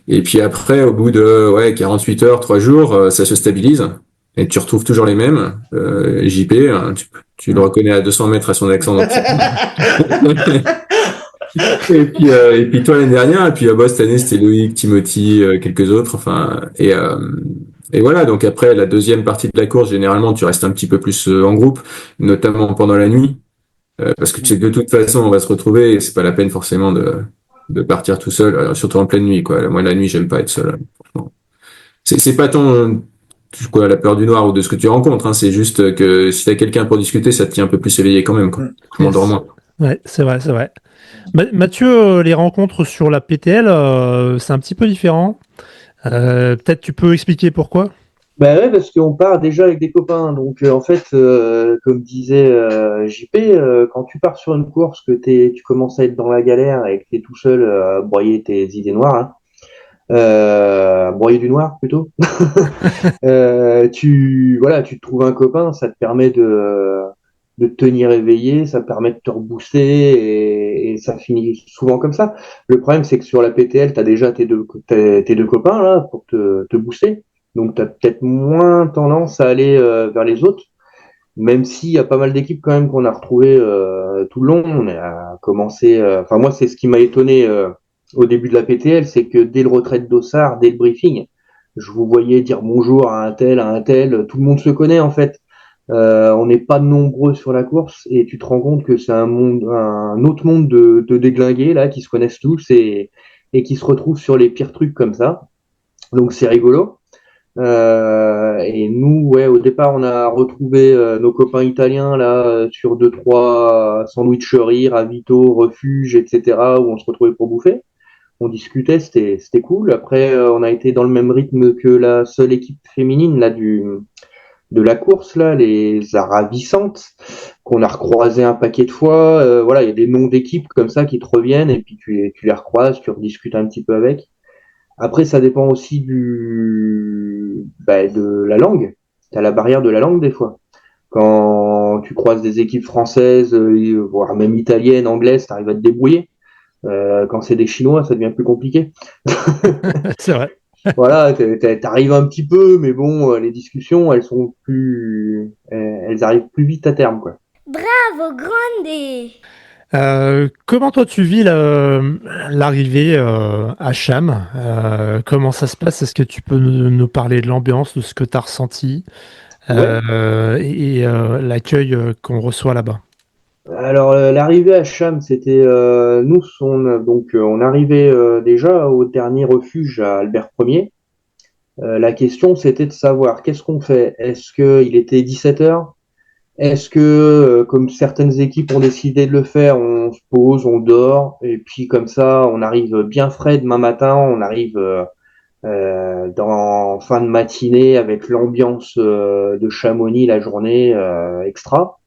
Et puis après, au bout de 48 heures, 3 jours, ça se stabilise. Et tu retrouves toujours les mêmes. JP, hein, tu le reconnais à 200 mètres à son accent. Et puis toi l'année dernière, et puis cette année c'était Loïc, Timothy, quelques autres, et voilà. Donc après la deuxième partie de la course, généralement tu restes un petit peu plus en groupe, notamment pendant la nuit, parce que tu sais que de toute façon on va se retrouver et c'est pas la peine forcément de partir tout seul, surtout en pleine nuit, quoi. Moi la nuit j'aime pas être seul, franchement. C'est pas tant la peur du noir ou de ce que tu rencontres, hein, c'est juste que si t'as quelqu'un pour discuter, ça te tient un peu plus éveillé quand même, quoi. Je m'endors moins. Ouais, c'est vrai, c'est vrai. Mathieu, les rencontres sur la PTL, c'est un petit peu différent. Peut-être tu peux expliquer pourquoi? Bah ouais, parce qu'on part déjà avec des copains. Donc en fait, comme disait JP, quand tu pars sur une course, tu commences à être dans la galère et que tu es tout seul à broyer tes idées noires, hein, broyer du noir plutôt. Tu te trouves un copain, ça te permet de te tenir éveillé, ça te permet de te rebooster et ça finit souvent comme ça. Le problème, c'est que sur la PTL, tu as déjà tes deux copains là pour te booster. Donc, tu as peut-être moins tendance à aller vers les autres, même s'il y a pas mal d'équipes quand même qu'on a retrouvées tout le long. On a commencé, enfin moi, c'est ce qui m'a étonné au début de la PTL, c'est que dès le retrait de Dossard, dès le briefing, je vous voyais dire bonjour à un tel, tout le monde se connaît en fait. On n'est pas nombreux sur la course et tu te rends compte que c'est un autre monde de déglingués là qui se connaissent tous et qui se retrouvent sur les pires trucs comme ça. Donc c'est rigolo. Et nous, ouais, au départ, on a retrouvé nos copains italiens là sur 2-3 sandwicheries, ravito, refuge, etc. où on se retrouvait pour bouffer. On discutait, c'était cool. Après, on a été dans le même rythme que la seule équipe féminine là de la course là, les Aravissantes, qu'on a recroisé un paquet de fois. Voilà, il y a des noms d'équipes comme ça qui te reviennent et puis tu les recroises, tu rediscutes un petit peu avec. Après, ça dépend aussi de la langue. T'as la barrière de la langue des fois. Quand tu croises des équipes françaises, voire même italiennes, anglaises, t'arrives à te débrouiller. Quand c'est des Chinois, ça devient plus compliqué. C'est vrai. Voilà, t'arrives un petit peu, mais bon, les discussions, elles arrivent plus vite à terme, quoi. Bravo, grande! Comment toi tu vis l'arrivée à Cham? Comment ça se passe? Est-ce que tu peux nous parler de l'ambiance, de ce que tu as ressenti Ouais. et l'accueil qu'on reçoit là-bas? Alors l'arrivée à Cham, c'était nous on arrivait déjà au dernier refuge à Albert Ier. La question c'était de savoir qu'est-ce qu'on fait. Est-ce que il était 17 heures? Est-ce que comme certaines équipes ont décidé de le faire, on se pose, on dort et puis comme ça on arrive bien frais demain matin, on arrive dans fin de matinée avec l'ambiance de Chamonix la journée extra.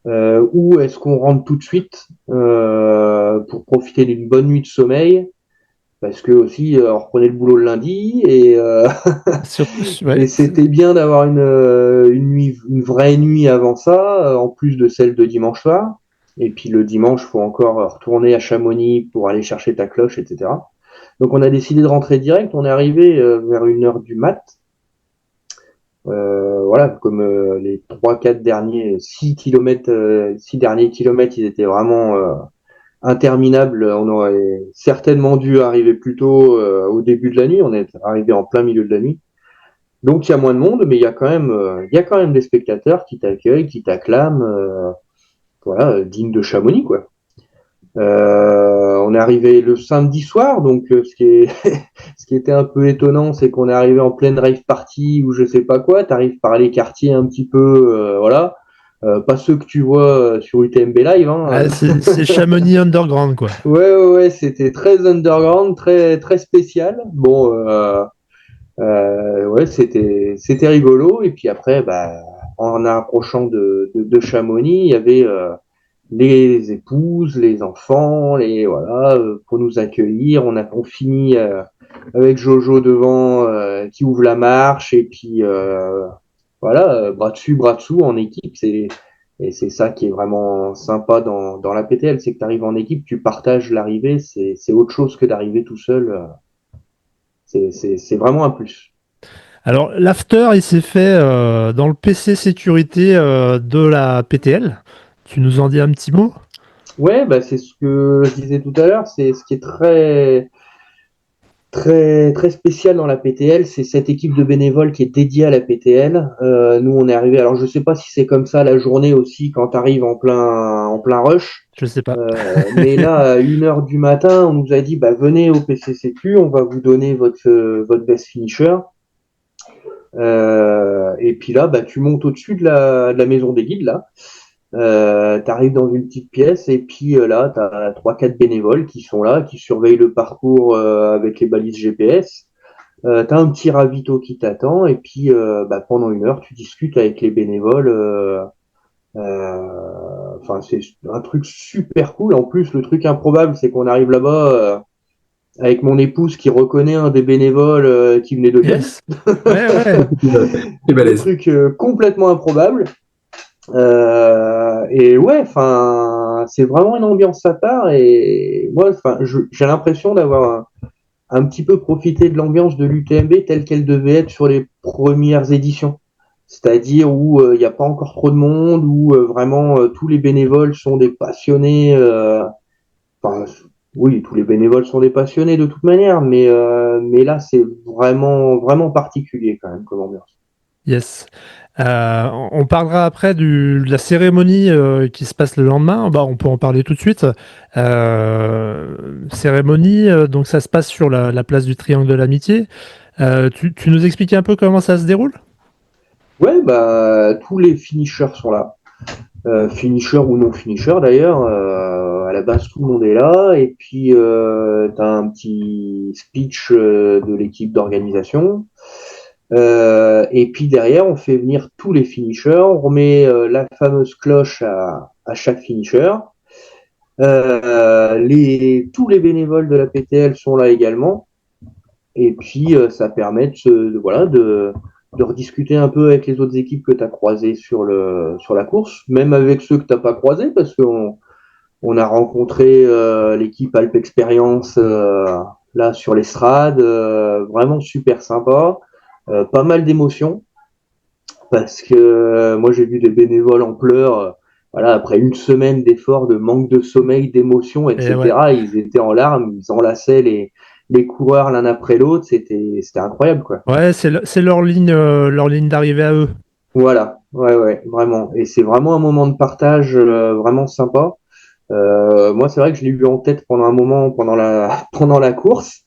Ou est-ce qu'on rentre tout de suite pour profiter d'une bonne nuit de sommeil parce que aussi on reprenait le boulot le lundi Ouais. et c'était bien d'avoir une vraie nuit avant ça en plus de celle de dimanche soir et puis le dimanche faut encore retourner à Chamonix pour aller chercher ta cloche etc. Donc on a décidé de rentrer direct, on est arrivé vers 1 heure du mat. Voilà, comme les 3-4 derniers, 6 derniers kilomètres, ils étaient vraiment interminables. On aurait certainement dû arriver plus tôt au début de la nuit. On est arrivé en plein milieu de la nuit. Donc il y a moins de monde, mais il y a quand même des spectateurs qui t'accueillent, qui t'acclament, voilà, dignes de Chamonix, quoi. On est arrivé le samedi soir, donc ce qui était un peu étonnant, c'est qu'on est arrivé en pleine rave party ou je sais pas quoi. T'arrives par les quartiers un petit peu, voilà, pas ceux que tu vois sur UTMB Live. Hein. Ah, c'est Chamonix Underground, quoi. Ouais, c'était très underground, très très spécial. Bon, ouais, c'était rigolo. Et puis après, bah, en approchant de Chamonix, il y avait les épouses, les enfants, les voilà, pour nous accueillir. On finit avec Jojo devant qui ouvre la marche et puis voilà, bras dessus, bras dessous en équipe. Et c'est ça qui est vraiment sympa dans la PTL, c'est que tu arrives en équipe, tu partages l'arrivée, c'est autre chose que d'arriver tout seul. C'est vraiment un plus. Alors, l'after, il s'est fait dans le PC sécurité de la PTL. Tu nous en dis un petit mot? Ouais, bah c'est ce que je disais tout à l'heure, c'est ce qui est très très spécial dans la PTL, c'est cette équipe de bénévoles qui est dédiée à la PTL. Nous, on est arrivé. Alors, je sais pas si c'est comme ça la journée aussi quand tu arrives en plein rush. Je sais pas. Mais là, à 1 heure du matin, on nous a dit, bah, venez au PCCQ, on va vous donner votre best finisher. Et puis là, bah, tu montes au-dessus de la maison des guides, là. T'arrives dans une petite pièce et puis là, t'as 3-4 bénévoles qui sont là, qui surveillent le parcours avec les balises GPS. T'as un petit ravito qui t'attend et puis bah, pendant 1 heure, tu discutes avec les bénévoles. Enfin, c'est un truc super cool. En plus, le truc improbable, c'est qu'on arrive là-bas avec mon épouse qui reconnaît un des bénévoles qui venait de Cannes. Yes. Ouais. C'est Un balèze. truc complètement improbable. Et ouais, enfin, c'est vraiment une ambiance à part. Et moi, enfin, j'ai l'impression d'avoir un petit peu profité de l'ambiance de l'UTMB telle qu'elle devait être sur les premières éditions. C'est-à-dire où il n'y a pas encore trop de monde, où vraiment tous les bénévoles sont des passionnés. Enfin, oui, tous les bénévoles sont des passionnés de toute manière, mais là, c'est vraiment, vraiment particulier quand même comme ambiance. Yes. On parlera après de la cérémonie qui se passe le lendemain. Bah, on peut en parler tout de suite. Cérémonie, donc ça se passe sur la place du Triangle de l'Amitié. Tu nous expliques un peu comment ça se déroule? Ouais, bah tous les finishers sont là. Finisher ou non finisher d'ailleurs, à la base tout le monde est là et puis t'as un petit speech de l'équipe d'organisation et puis derrière on fait venir tous les finishers, on remet la fameuse cloche à chaque finisher. Tous les bénévoles de la PTL sont là également et puis ça permet voilà de rediscuter un peu avec les autres équipes que tu as croisées sur la course, même avec ceux que tu n'as pas croisés, parce qu'on a rencontré l'équipe Alp Experience là sur l'estrade, vraiment super sympa, pas mal d'émotions, parce que moi j'ai vu des bénévoles en pleurs, voilà, après une semaine d'efforts, de manque de sommeil, d'émotions, etc. Ouais. Ils étaient en larmes, ils enlaçaient les coureurs l'un après l'autre, c'était incroyable quoi. Ouais, c'est leur ligne d'arrivée à eux. Voilà, ouais, vraiment. Et c'est vraiment un moment de partage vraiment sympa. Moi, c'est vrai que je l'ai eu en tête pendant un moment, pendant la course.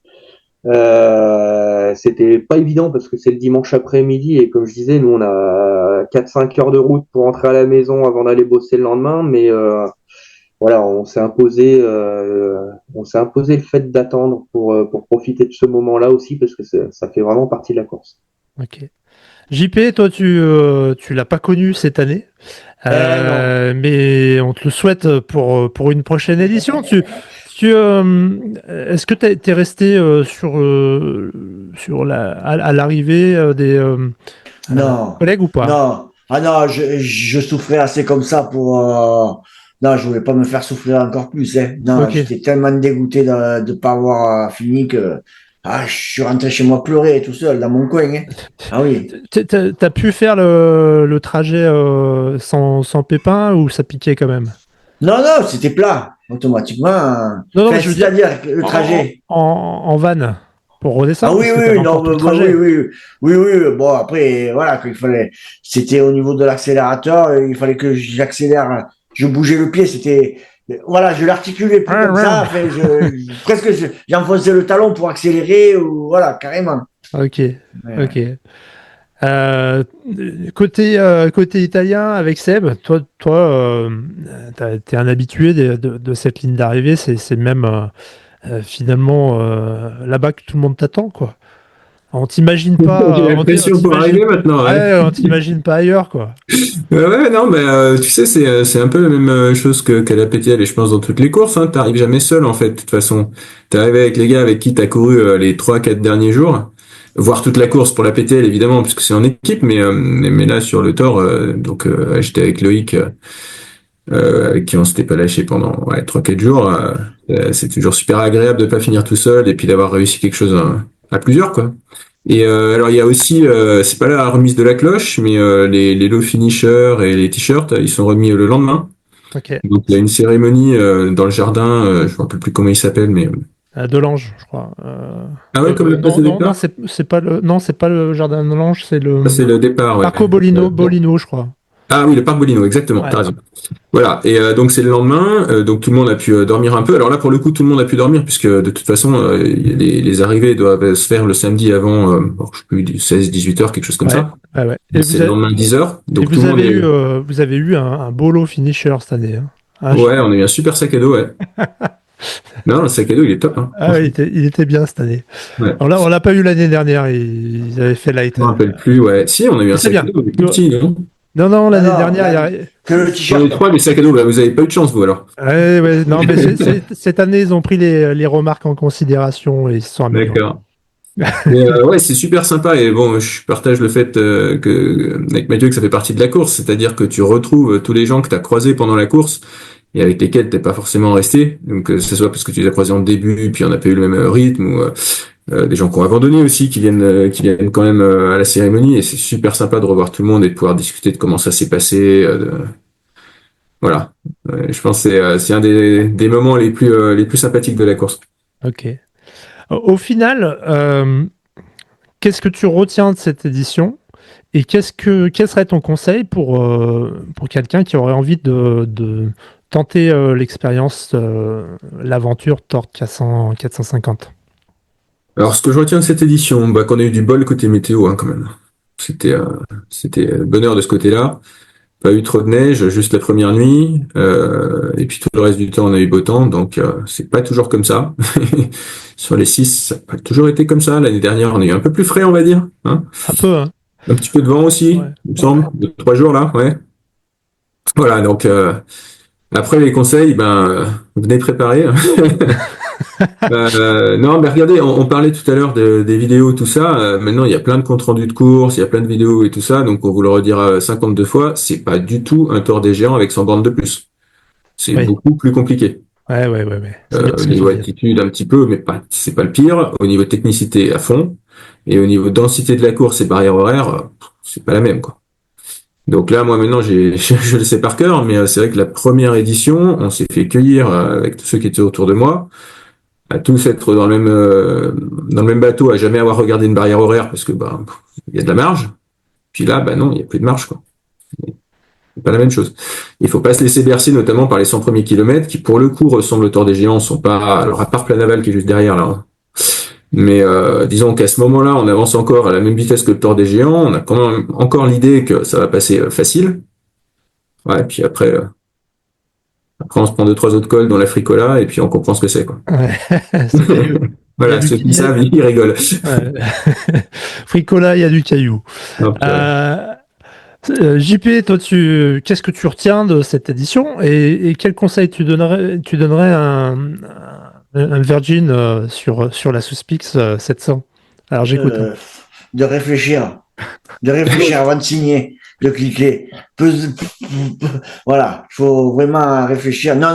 C'était pas évident parce que c'est le dimanche après-midi et comme je disais, nous on a 4-5 heures de route pour rentrer à la maison avant d'aller bosser le lendemain, mais voilà, on s'est imposé le fait d'attendre pour profiter de ce moment-là aussi parce que ça fait vraiment partie de la course. Ok. JP, toi, tu l'as pas connu cette année, mais on te le souhaite pour une prochaine édition. Est-ce que t'es resté à l'arrivée des Non, collègues ou pas? non. Ah non, je souffrais assez comme ça pour. Non, je voulais pas me faire souffrir encore plus. Hein. Non, Ok. j'étais tellement dégoûté de pas avoir fini que je suis rentré chez moi pleurer tout seul dans mon coin. Hein. Ah oui. T'as pu faire le trajet sans pépin ou ça piquait quand même? Non, non, c'était plat automatiquement. Non, mais Enfin, je veux dire c'est-à-dire que le trajet. en van pour Ah redescendre oui, parce que oui, t'avais non, encore tout le bah, oui, trajet. oui, oui, oui. Bon, après, voilà, qu'il fallait. C'était au niveau de l'accélérateur, il fallait que j'accélère. Je bougeais le pied, c'était. Voilà, je l'articulais plus comme ça. Enfin, presque, j'enfonçais le talon pour accélérer, ou voilà, carrément. Ok, Ouais. ok. Côté italien avec Seb, t'es un habitué de cette ligne d'arrivée. C'est même finalement là-bas que tout le monde t'attend, quoi. On t'imagine J'ai pas, la pression pour arriver maintenant, ouais. ouais, on t'imagine pas ailleurs, quoi. Ouais, non, mais tu sais, c'est un peu la même chose qu'à la PTL et je pense dans toutes les courses. Hein, t'arrives jamais seul en fait. De toute façon, t'es arrivé avec les gars avec qui t'as couru les 3-4 derniers jours, voire toute la course pour la PTL évidemment puisque c'est en équipe, mais là sur le Thor, j'étais avec Loïc, avec qui on s'était pas lâché pendant 3-4 jours. C'est toujours super agréable de pas finir tout seul et puis d'avoir réussi quelque chose à plusieurs quoi. Et alors il y a aussi, c'est pas la remise de la cloche, mais les low finishers et les t-shirts, ils sont remis le lendemain. Ok. Donc il y a une cérémonie dans le jardin, je me rappelle plus comment il s'appelle, mais Delange, je crois. ah ouais, comme la place Non, de non, non, départ. c'est pas le jardin de Delange, c'est Ça, c'est le départ, ouais. Parco Bolino, je crois. Ah oui, le parc Bolino, exactement, Ouais. t'as raison. Voilà, et donc c'est le lendemain, donc tout le monde a pu dormir un peu. Alors là, pour le coup, tout le monde a pu dormir, puisque de toute façon, les arrivées doivent se faire le samedi avant, je sais plus, 16-18 heures, quelque chose comme Ouais, ça. ouais. Et c'est le lendemain 10 heures, donc tout le monde est... Vous avez eu un beau lot finisher cette année. Hein. Ouais, on a eu un super sac à dos, ouais. Non, le sac à dos, il est top, hein. Ah ouais, il était bien cette année. Ouais. Alors là, on l'a pas eu l'année dernière, ils avaient fait light. Je me rappelle plus, ouais. Si, on a eu un C'est sac à bien. dos, il est plus petit, non? Non, l'année Ah non, dernière, là, que le J'en ai t-shirt. 3, les sacs à dos, bah, vous avez pas eu de chance, vous, alors. Ouais, non, mais cette année, ils ont pris les remarques en considération et ils se sont améliorés. D'accord. Mais ouais, c'est super sympa et bon, je partage le fait avec Mathieu que ça fait partie de la course, c'est-à-dire que tu retrouves tous les gens que tu as croisés pendant la course et avec lesquels t'es pas forcément resté, donc que ce soit parce que tu les as croisés en début puis on n'a pas eu le même rythme ou des gens qui ont abandonné aussi qui viennent quand même à la cérémonie et c'est super sympa de revoir tout le monde et de pouvoir discuter de comment ça s'est passé. Voilà, je pense que c'est un des moments les plus sympathiques de la course. Ok. Au final, qu'est-ce que tu retiens de cette édition et quel serait ton conseil pour quelqu'un qui aurait envie de tenter l'expérience, l'aventure Torque 450? Alors, ce que je retiens de cette édition, bah, qu'on a eu du bol côté météo, hein, quand même. C'était bonheur de ce côté-là. Pas eu trop de neige, juste la première nuit, et puis tout le reste du temps, on a eu beau temps, donc c'est pas toujours comme ça. Sur les 6, ça n'a pas toujours été comme ça. L'année dernière, on a eu un peu plus frais, on va dire. Hein. Un peu, hein. Un petit peu de vent aussi, Ouais. il me semble, 2-3 jours là, ouais. Voilà, donc après les conseils, venez préparer. Non, mais regardez, on parlait tout à l'heure des vidéos, tout ça. Maintenant, il y a plein de comptes rendus de courses, il y a plein de vidéos et tout ça. Donc, on vous le redira 52 fois. C'est pas du tout un Tour des Géants avec 100 bornes de plus. C'est Oui. beaucoup plus compliqué. Ouais. C'est bien ce Au que niveau tu dis. altitude, un petit peu, mais c'est pas le pire. Au niveau technicité, à fond. Et au niveau densité de la course et barrière horaire, c'est pas la même, quoi. Donc là, moi maintenant, je le sais par cœur, mais c'est vrai que la première édition, on s'est fait cueillir avec tous ceux qui étaient autour de moi, à tous être dans le même bateau, à jamais avoir regardé une barrière horaire parce que il y a de la marge. Puis là, bah non, il n'y a plus de marche, quoi. C'est pas la même chose. Il faut pas se laisser bercer, notamment par les 100 premiers kilomètres, qui pour le coup ressemblent au Tour des Géants, sont pas, alors à part Planaval qui est juste derrière là. Hein. Mais disons qu'à ce moment-là, on avance encore à la même vitesse que le Tour des Géants, on a quand même encore l'idée que ça va passer facile. Ouais, puis après on se prend 2-3 autres cols dans la fricola, et puis on comprend ce que c'est, quoi. Ouais. Voilà, ceux qui savent, ils rigolent. Ouais. Fricola, il y a du caillou. JP, toi, qu'est-ce que tu retiens de cette édition et quel conseil tu donnerais à un Virgin sur la Souspix 700? Alors j'écoute. De réfléchir avant de signer, de cliquer. Voilà, il faut vraiment réfléchir. Non,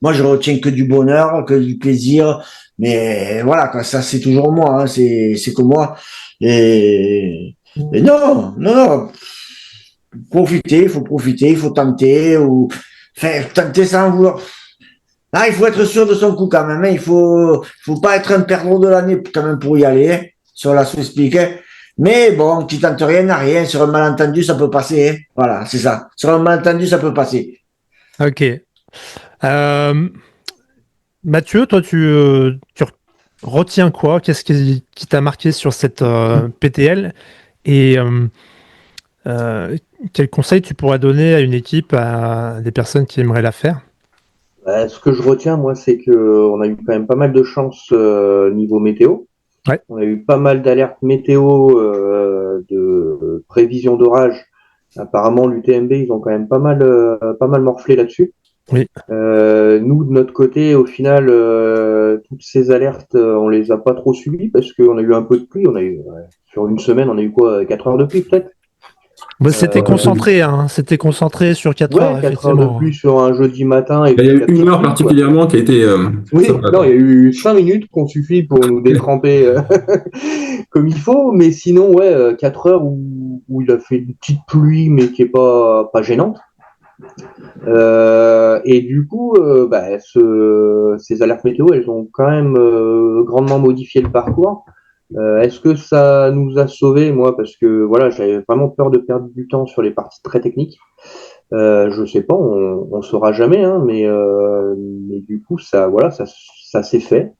moi je retiens que du bonheur, que du plaisir, mais voilà, quoi, ça c'est toujours moi, hein, c'est que moi. Et non. Il faut profiter, il faut tenter, tenter sans vouloir. Ah, il faut être sûr de son coup quand même, hein. Il faut pas être un perdant de l'année quand même pour y aller, hein, sur la Souspix. Mais bon, qui tente rien n'a rien. Sur un malentendu, ça peut passer, hein. Voilà, c'est ça. Sur un malentendu, ça peut passer. Ok. Mathieu, toi, tu retiens quoi? Qu'est-ce qui t'a marqué sur cette PTL? Et quel conseil tu pourrais donner à une équipe, à des personnes qui aimeraient la faire? Ce que je retiens, moi, c'est qu'on a eu quand même pas mal de chance niveau météo. Ouais. On a eu pas mal d'alertes météo, de prévision d'orage. Apparemment, l'UTMB, ils ont quand même pas mal morflé là-dessus. Oui. Nous, de notre côté, au final, toutes ces alertes, on les a pas trop subies parce qu'on a eu un peu de pluie. On a eu, sur une semaine, on a eu quoi, 4 heures de pluie peut-être? Bah, c'était concentré sur 4 heures, 4 heures de pluie sur un jeudi matin. Et il y a eu une heure particulièrement qui a été... oui, non, il y a eu 5 minutes qu'on suffit pour nous détremper comme il faut, mais sinon, 4 heures où il a fait une petite pluie, mais qui est pas gênante. Et du coup, ces alertes météo, elles ont quand même grandement modifié le parcours. Est-ce que ça nous a sauvés, moi, parce que voilà, j'avais vraiment peur de perdre du temps sur les parties très techniques. Je sais pas, on saura jamais, hein, mais du coup, ça s'est fait.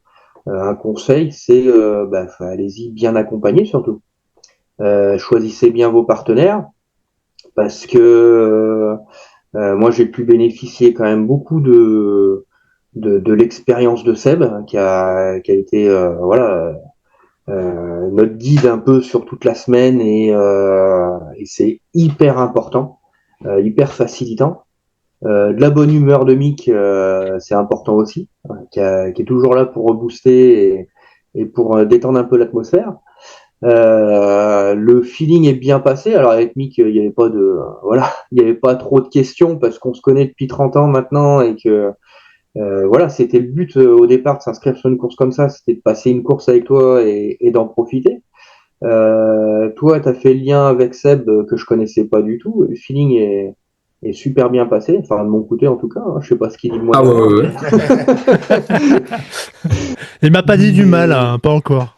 Un conseil, c'est allez-y bien accompagné surtout. Choisissez bien vos partenaires, parce que moi, j'ai pu bénéficier quand même beaucoup de l'expérience de Seb, hein, qui a été notre guide un peu sur toute la semaine, et c'est hyper important, hyper facilitant. De la bonne humeur de Mick, c'est important aussi, hein, qui est toujours là pour rebooster et pour détendre un peu l'atmosphère. Le feeling est bien passé. Alors avec Mick, il y avait pas trop de questions parce qu'on se connaît depuis 30 ans maintenant, et que c'était le but au départ de s'inscrire sur une course comme ça, c'était de passer une course avec toi et d'en profiter. Toi, tu as fait le lien avec Seb que je connaissais pas du tout. Le feeling est super bien passé, enfin de mon côté en tout cas, hein. Je sais pas ce qu'il dit de moi. Ah ouais. Il m'a pas dit du mal, hein, pas encore.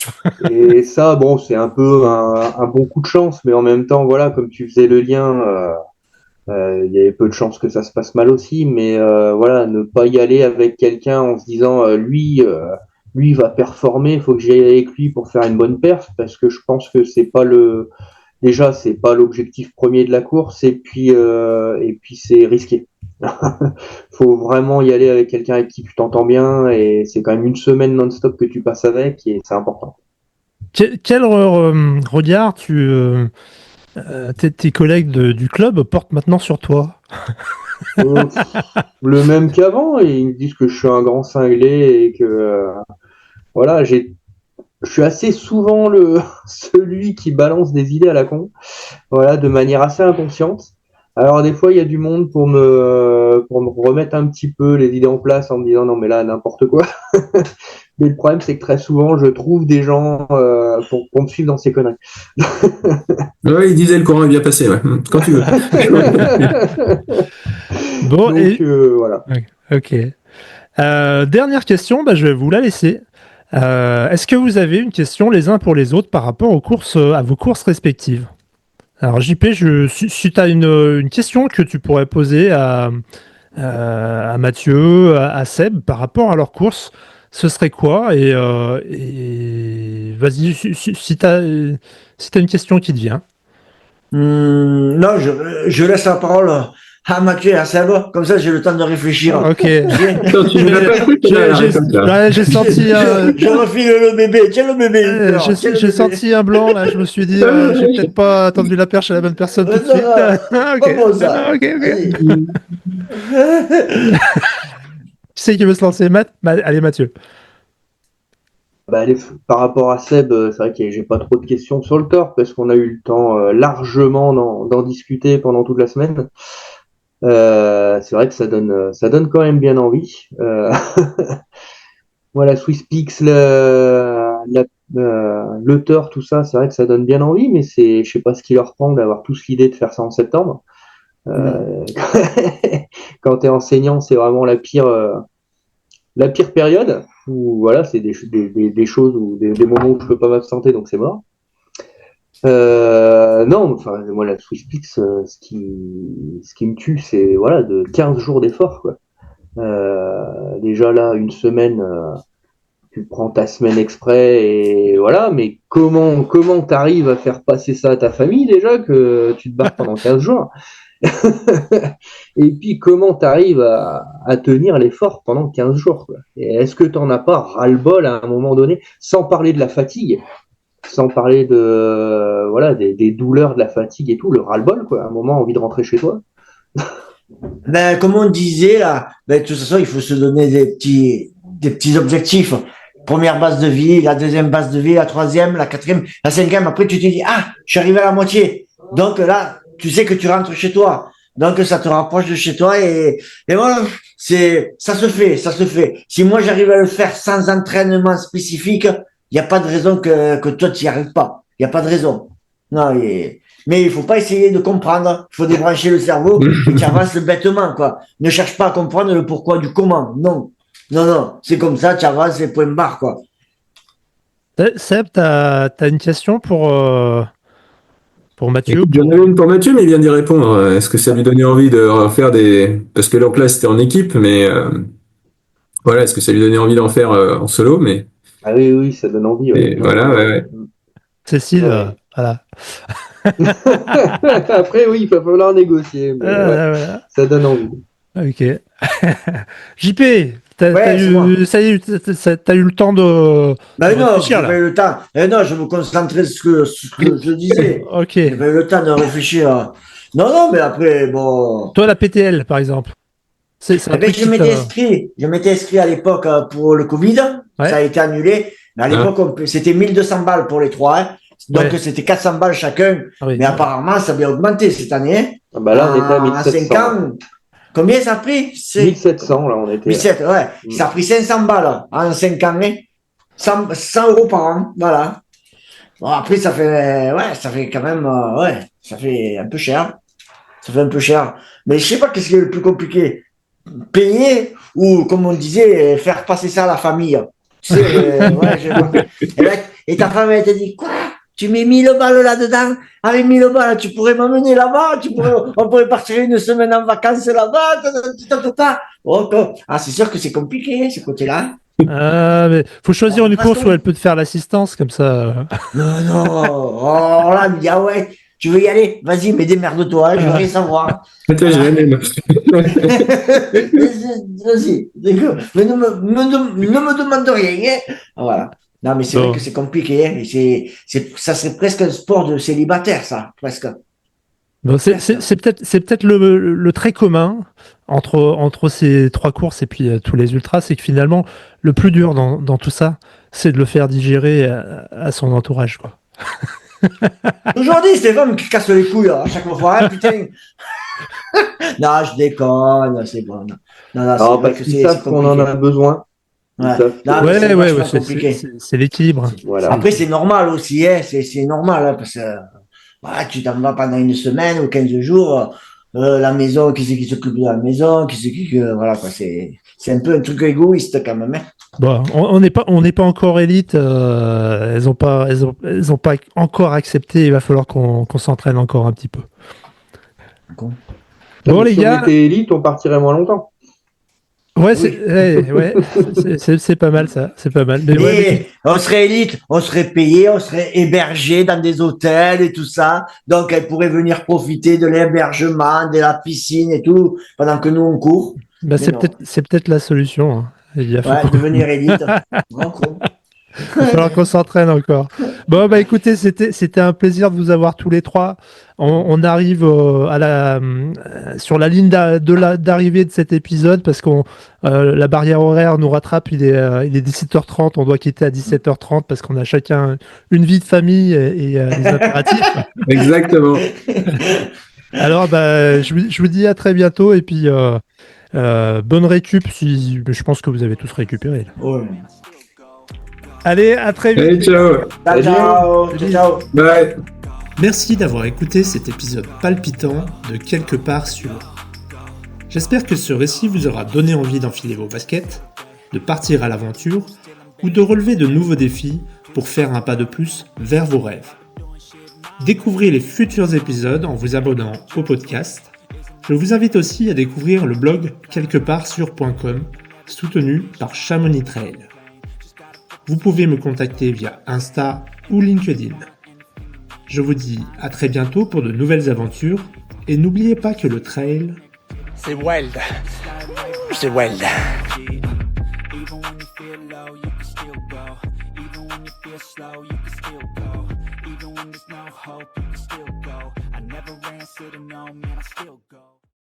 Et ça, bon, c'est un peu un bon coup de chance, mais en même temps, voilà, comme tu faisais le lien, il y avait peu de chances que ça se passe mal aussi, mais ne pas y aller avec quelqu'un en se disant lui il va performer, il faut que j'aille avec lui pour faire une bonne perf, parce que je pense que c'est pas l'objectif premier de la course, et puis c'est risqué. Faut vraiment y aller avec quelqu'un avec qui tu t'entends bien, et c'est quand même une semaine non-stop que tu passes avec, et c'est important. Quel regard tes collègues du club portent maintenant sur toi? Le même qu'avant, et ils me disent que je suis un grand cinglé, et que je suis assez souvent celui qui balance des idées à la con, de manière assez inconsciente. Alors des fois, il y a du monde pour me remettre un petit peu les idées en place en me disant non mais là n'importe quoi. Mais le problème, c'est que très souvent, je trouve des gens pour me suivre dans ces conneries. Ouais, il disait le courant est bien passé, ouais. Quand tu veux. Bon, donc voilà. Ok. Dernière question, je vais vous la laisser. Est-ce que vous avez une question les uns pour les autres par rapport à vos courses respectives? Alors JP, si tu as une question que tu pourrais poser à Mathieu, à Seb par rapport à leur course, ce serait quoi? Et vas-y, si tu as une question qui te vient. Non, je laisse la parole à Mathieu et à Seb, comme ça j'ai le temps de réfléchir. Ok. Attends, tu ne l'as pas fait, comme ça. Ouais, j'ai senti Je refile le bébé, tiens le bébé. Alors, tiens le j'ai bébé. senti un blanc là, je me suis dit j'ai peut-être pas tendu la perche à la bonne personne tout de Non, suite. non, Ok. pas bon, ça. Ok. Vas-y. Qui c'est qui veut se lancer? Allez Mathieu. Bah, par rapport à Seb, c'est vrai que j'ai pas trop de questions sur le tort parce qu'on a eu le temps largement d'en discuter pendant toute la semaine. C'est vrai que ça donne quand même bien envie. Voilà, SwissPix, le tort, tout ça, c'est vrai que ça donne bien envie, mais je sais pas ce qui leur prend d'avoir tous l'idée de faire ça en septembre. Quand t'es enseignant, c'est vraiment la pire période où voilà, c'est des choses ou des moments où je peux pas m'absenter, donc c'est mort. Non, enfin moi la SwissPix, ce qui me tue, c'est voilà de 15 jours d'effort quoi. Déjà là, une semaine, tu prends ta semaine exprès et voilà, mais comment t'arrives à faire passer ça à ta famille déjà que tu te barres pendant 15 jours? Et puis comment t'arrives à tenir l'effort pendant 15 jours quoi. Et est-ce que t'en as pas ras-le-bol à un moment donné, sans parler de la fatigue, sans parler de voilà des douleurs de la fatigue et tout, le ras-le-bol quoi, à un moment envie de rentrer chez toi. Ben, comme on disait là, ben, de toute façon, il faut se donner des petits objectifs. Première base de vie, la deuxième base de vie, la troisième, la quatrième, la cinquième. Après, tu te dis, ah, je suis arrivé à la moitié. Donc là, tu sais que tu rentres chez toi. Donc ça te rapproche de chez toi et voilà, ça se fait, ça se fait. Si moi j'arrive à le faire sans entraînement spécifique, il n'y a pas de raison que toi tu n'y arrives pas. Il n'y a pas de raison. Non, mais il faut pas essayer de comprendre. Il faut débrancher le cerveau et tu avances bêtement, quoi. Ne cherche pas à comprendre le pourquoi du comment. Non. Non, non. C'est comme ça, tu avances et point barre, quoi. Seb, t'as une question pour Mathieu? Écoute, j'en avais une pour Mathieu, mais il vient d'y répondre. Est-ce que ça lui donnait envie de refaire des... Parce que leur classe, c'était en équipe, mais voilà, est-ce que ça lui donnait envie d'en faire en solo, mais... Ah oui, oui, ça donne envie. Et voilà, ouais. Cécile, Ouais. voilà. Après, oui, il va falloir négocier, mais ouais, Voilà. ça donne envie. Ok. JP, t'as Ouais, c'est moi. eu, ça y est, t'as eu le temps de Ben non, réfléchir j'ai là. pas eu le temps. Non, je me concentrais sur ce que je disais. Ok. J'ai pas eu le temps de réfléchir. Non, non, mais après, bon. Toi, la PTL, par exemple. C'est un Eh ben, truc qui te... je m'étais inscrit à l'époque pour le Covid. Ouais. Ça a été annulé. Mais à l'époque, c'était 1200 balles pour les trois. Hein. Donc, Ouais. c'était 400 balles chacun. Ah oui. Mais apparemment, ça a bien augmenté cette année. Hein. Ah bah là, on était à En 5 1700. ans. Combien ça a pris? 1700, là, on était. 17, ouais. Ça a pris 500 balles en 5 ans. Hein. 100 euros par an. Voilà. Bon, après, ça fait quand même, ouais, ça fait un peu cher. Ça fait un peu cher. Mais je sais pas qu'est-ce qui est le plus compliqué. Payer ou, comme on disait, faire passer ça à la famille. Tu sais, ouais, et ta femme, elle te dit, quoi? Tu mets 1000 balles là-dedans? Avec 1000 balles, tu pourrais m'emmener là-bas, on pourrait partir une semaine en vacances là-bas, Ah, c'est sûr que c'est compliqué, ce côté-là. Ah, mais faut choisir une course où elle peut te faire l'assistance, comme ça. Non, non. Oh, là, elle me dit, ah ouais, tu veux y aller? Vas-y, mais démerde-toi, je veux rien savoir. Attends, j'ai la même. Vas-y, d'accord. Mais ne me demande rien. Hein. Voilà. Non, mais c'est vrai que c'est compliqué. Hein. Ça serait presque un sport de célibataire, ça, presque. Bon, c'est peut-être le trait commun entre ces trois courses et puis tous les ultras, c'est que finalement, le plus dur dans tout ça, c'est de le faire digérer à son entourage, quoi. Aujourd'hui, c'est l'homme qui casse les couilles à chaque fois. Hein, putain. Non, je déconne, c'est bon. Non, c'est vrai parce que qu'ils savent qu'on en a besoin. Ouais. Non, mais c'est Ouais, vachement compliqué. c'est l'équilibre. Voilà. Après, c'est normal aussi, hein, c'est normal, hein, parce que voilà, tu t'en vas pendant une semaine ou 15 jours, la maison, qui c'est qui s'occupe de la maison, qui c'est qui, voilà, quoi, c'est un peu un truc égoïste quand même, hein. Bon, on n'est pas encore élite. Elles ont pas encore accepté. Il va falloir qu'on s'entraîne encore un petit peu. D'accord. Bon, les si gars. on était élite, on partirait moins longtemps. Ouais, c'est pas mal ça. C'est pas mal. Mais Et ouais, on serait élite, on serait payé, on serait hébergé dans des hôtels et tout ça. Donc, elle pourrait venir profiter de l'hébergement, de la piscine et tout, pendant que nous, on court. bah, Mais non. c'est peut-être la solution. Hein. Ouais, devenir élite. Grand con. Il va falloir qu'on s'entraîne encore. Bon, bah écoutez, c'était un plaisir de vous avoir tous les trois. On arrive sur la ligne d'arrivée de cet épisode parce qu'on la barrière horaire nous rattrape. Il est 17h30. On doit quitter à 17h30 parce qu'on a chacun une vie de famille et des impératifs. Exactement. Alors, bah, je vous dis à très bientôt et puis bonne récup. Je pense que vous avez tous récupéré. Là. Ouais. Allez, à très vite. Allez, ciao. Ciao, ciao. Ciao. Bye. Merci d'avoir écouté cet épisode palpitant de Quelque part sur. J'espère que ce récit vous aura donné envie d'enfiler vos baskets, de partir à l'aventure ou de relever de nouveaux défis pour faire un pas de plus vers vos rêves. Découvrez les futurs épisodes en vous abonnant au podcast. Je vous invite aussi à découvrir le blog quelquepartsur.com soutenu par Chamonix Trail. Vous pouvez me contacter via Insta ou LinkedIn. Je vous dis à très bientôt pour de nouvelles aventures et n'oubliez pas que le trail, c'est wild. C'est wild. Even when you feel low, you can still go. Even when you feel slow, you can still go. Even when there's no hope, you can still go. I never answer to no, man, I still go.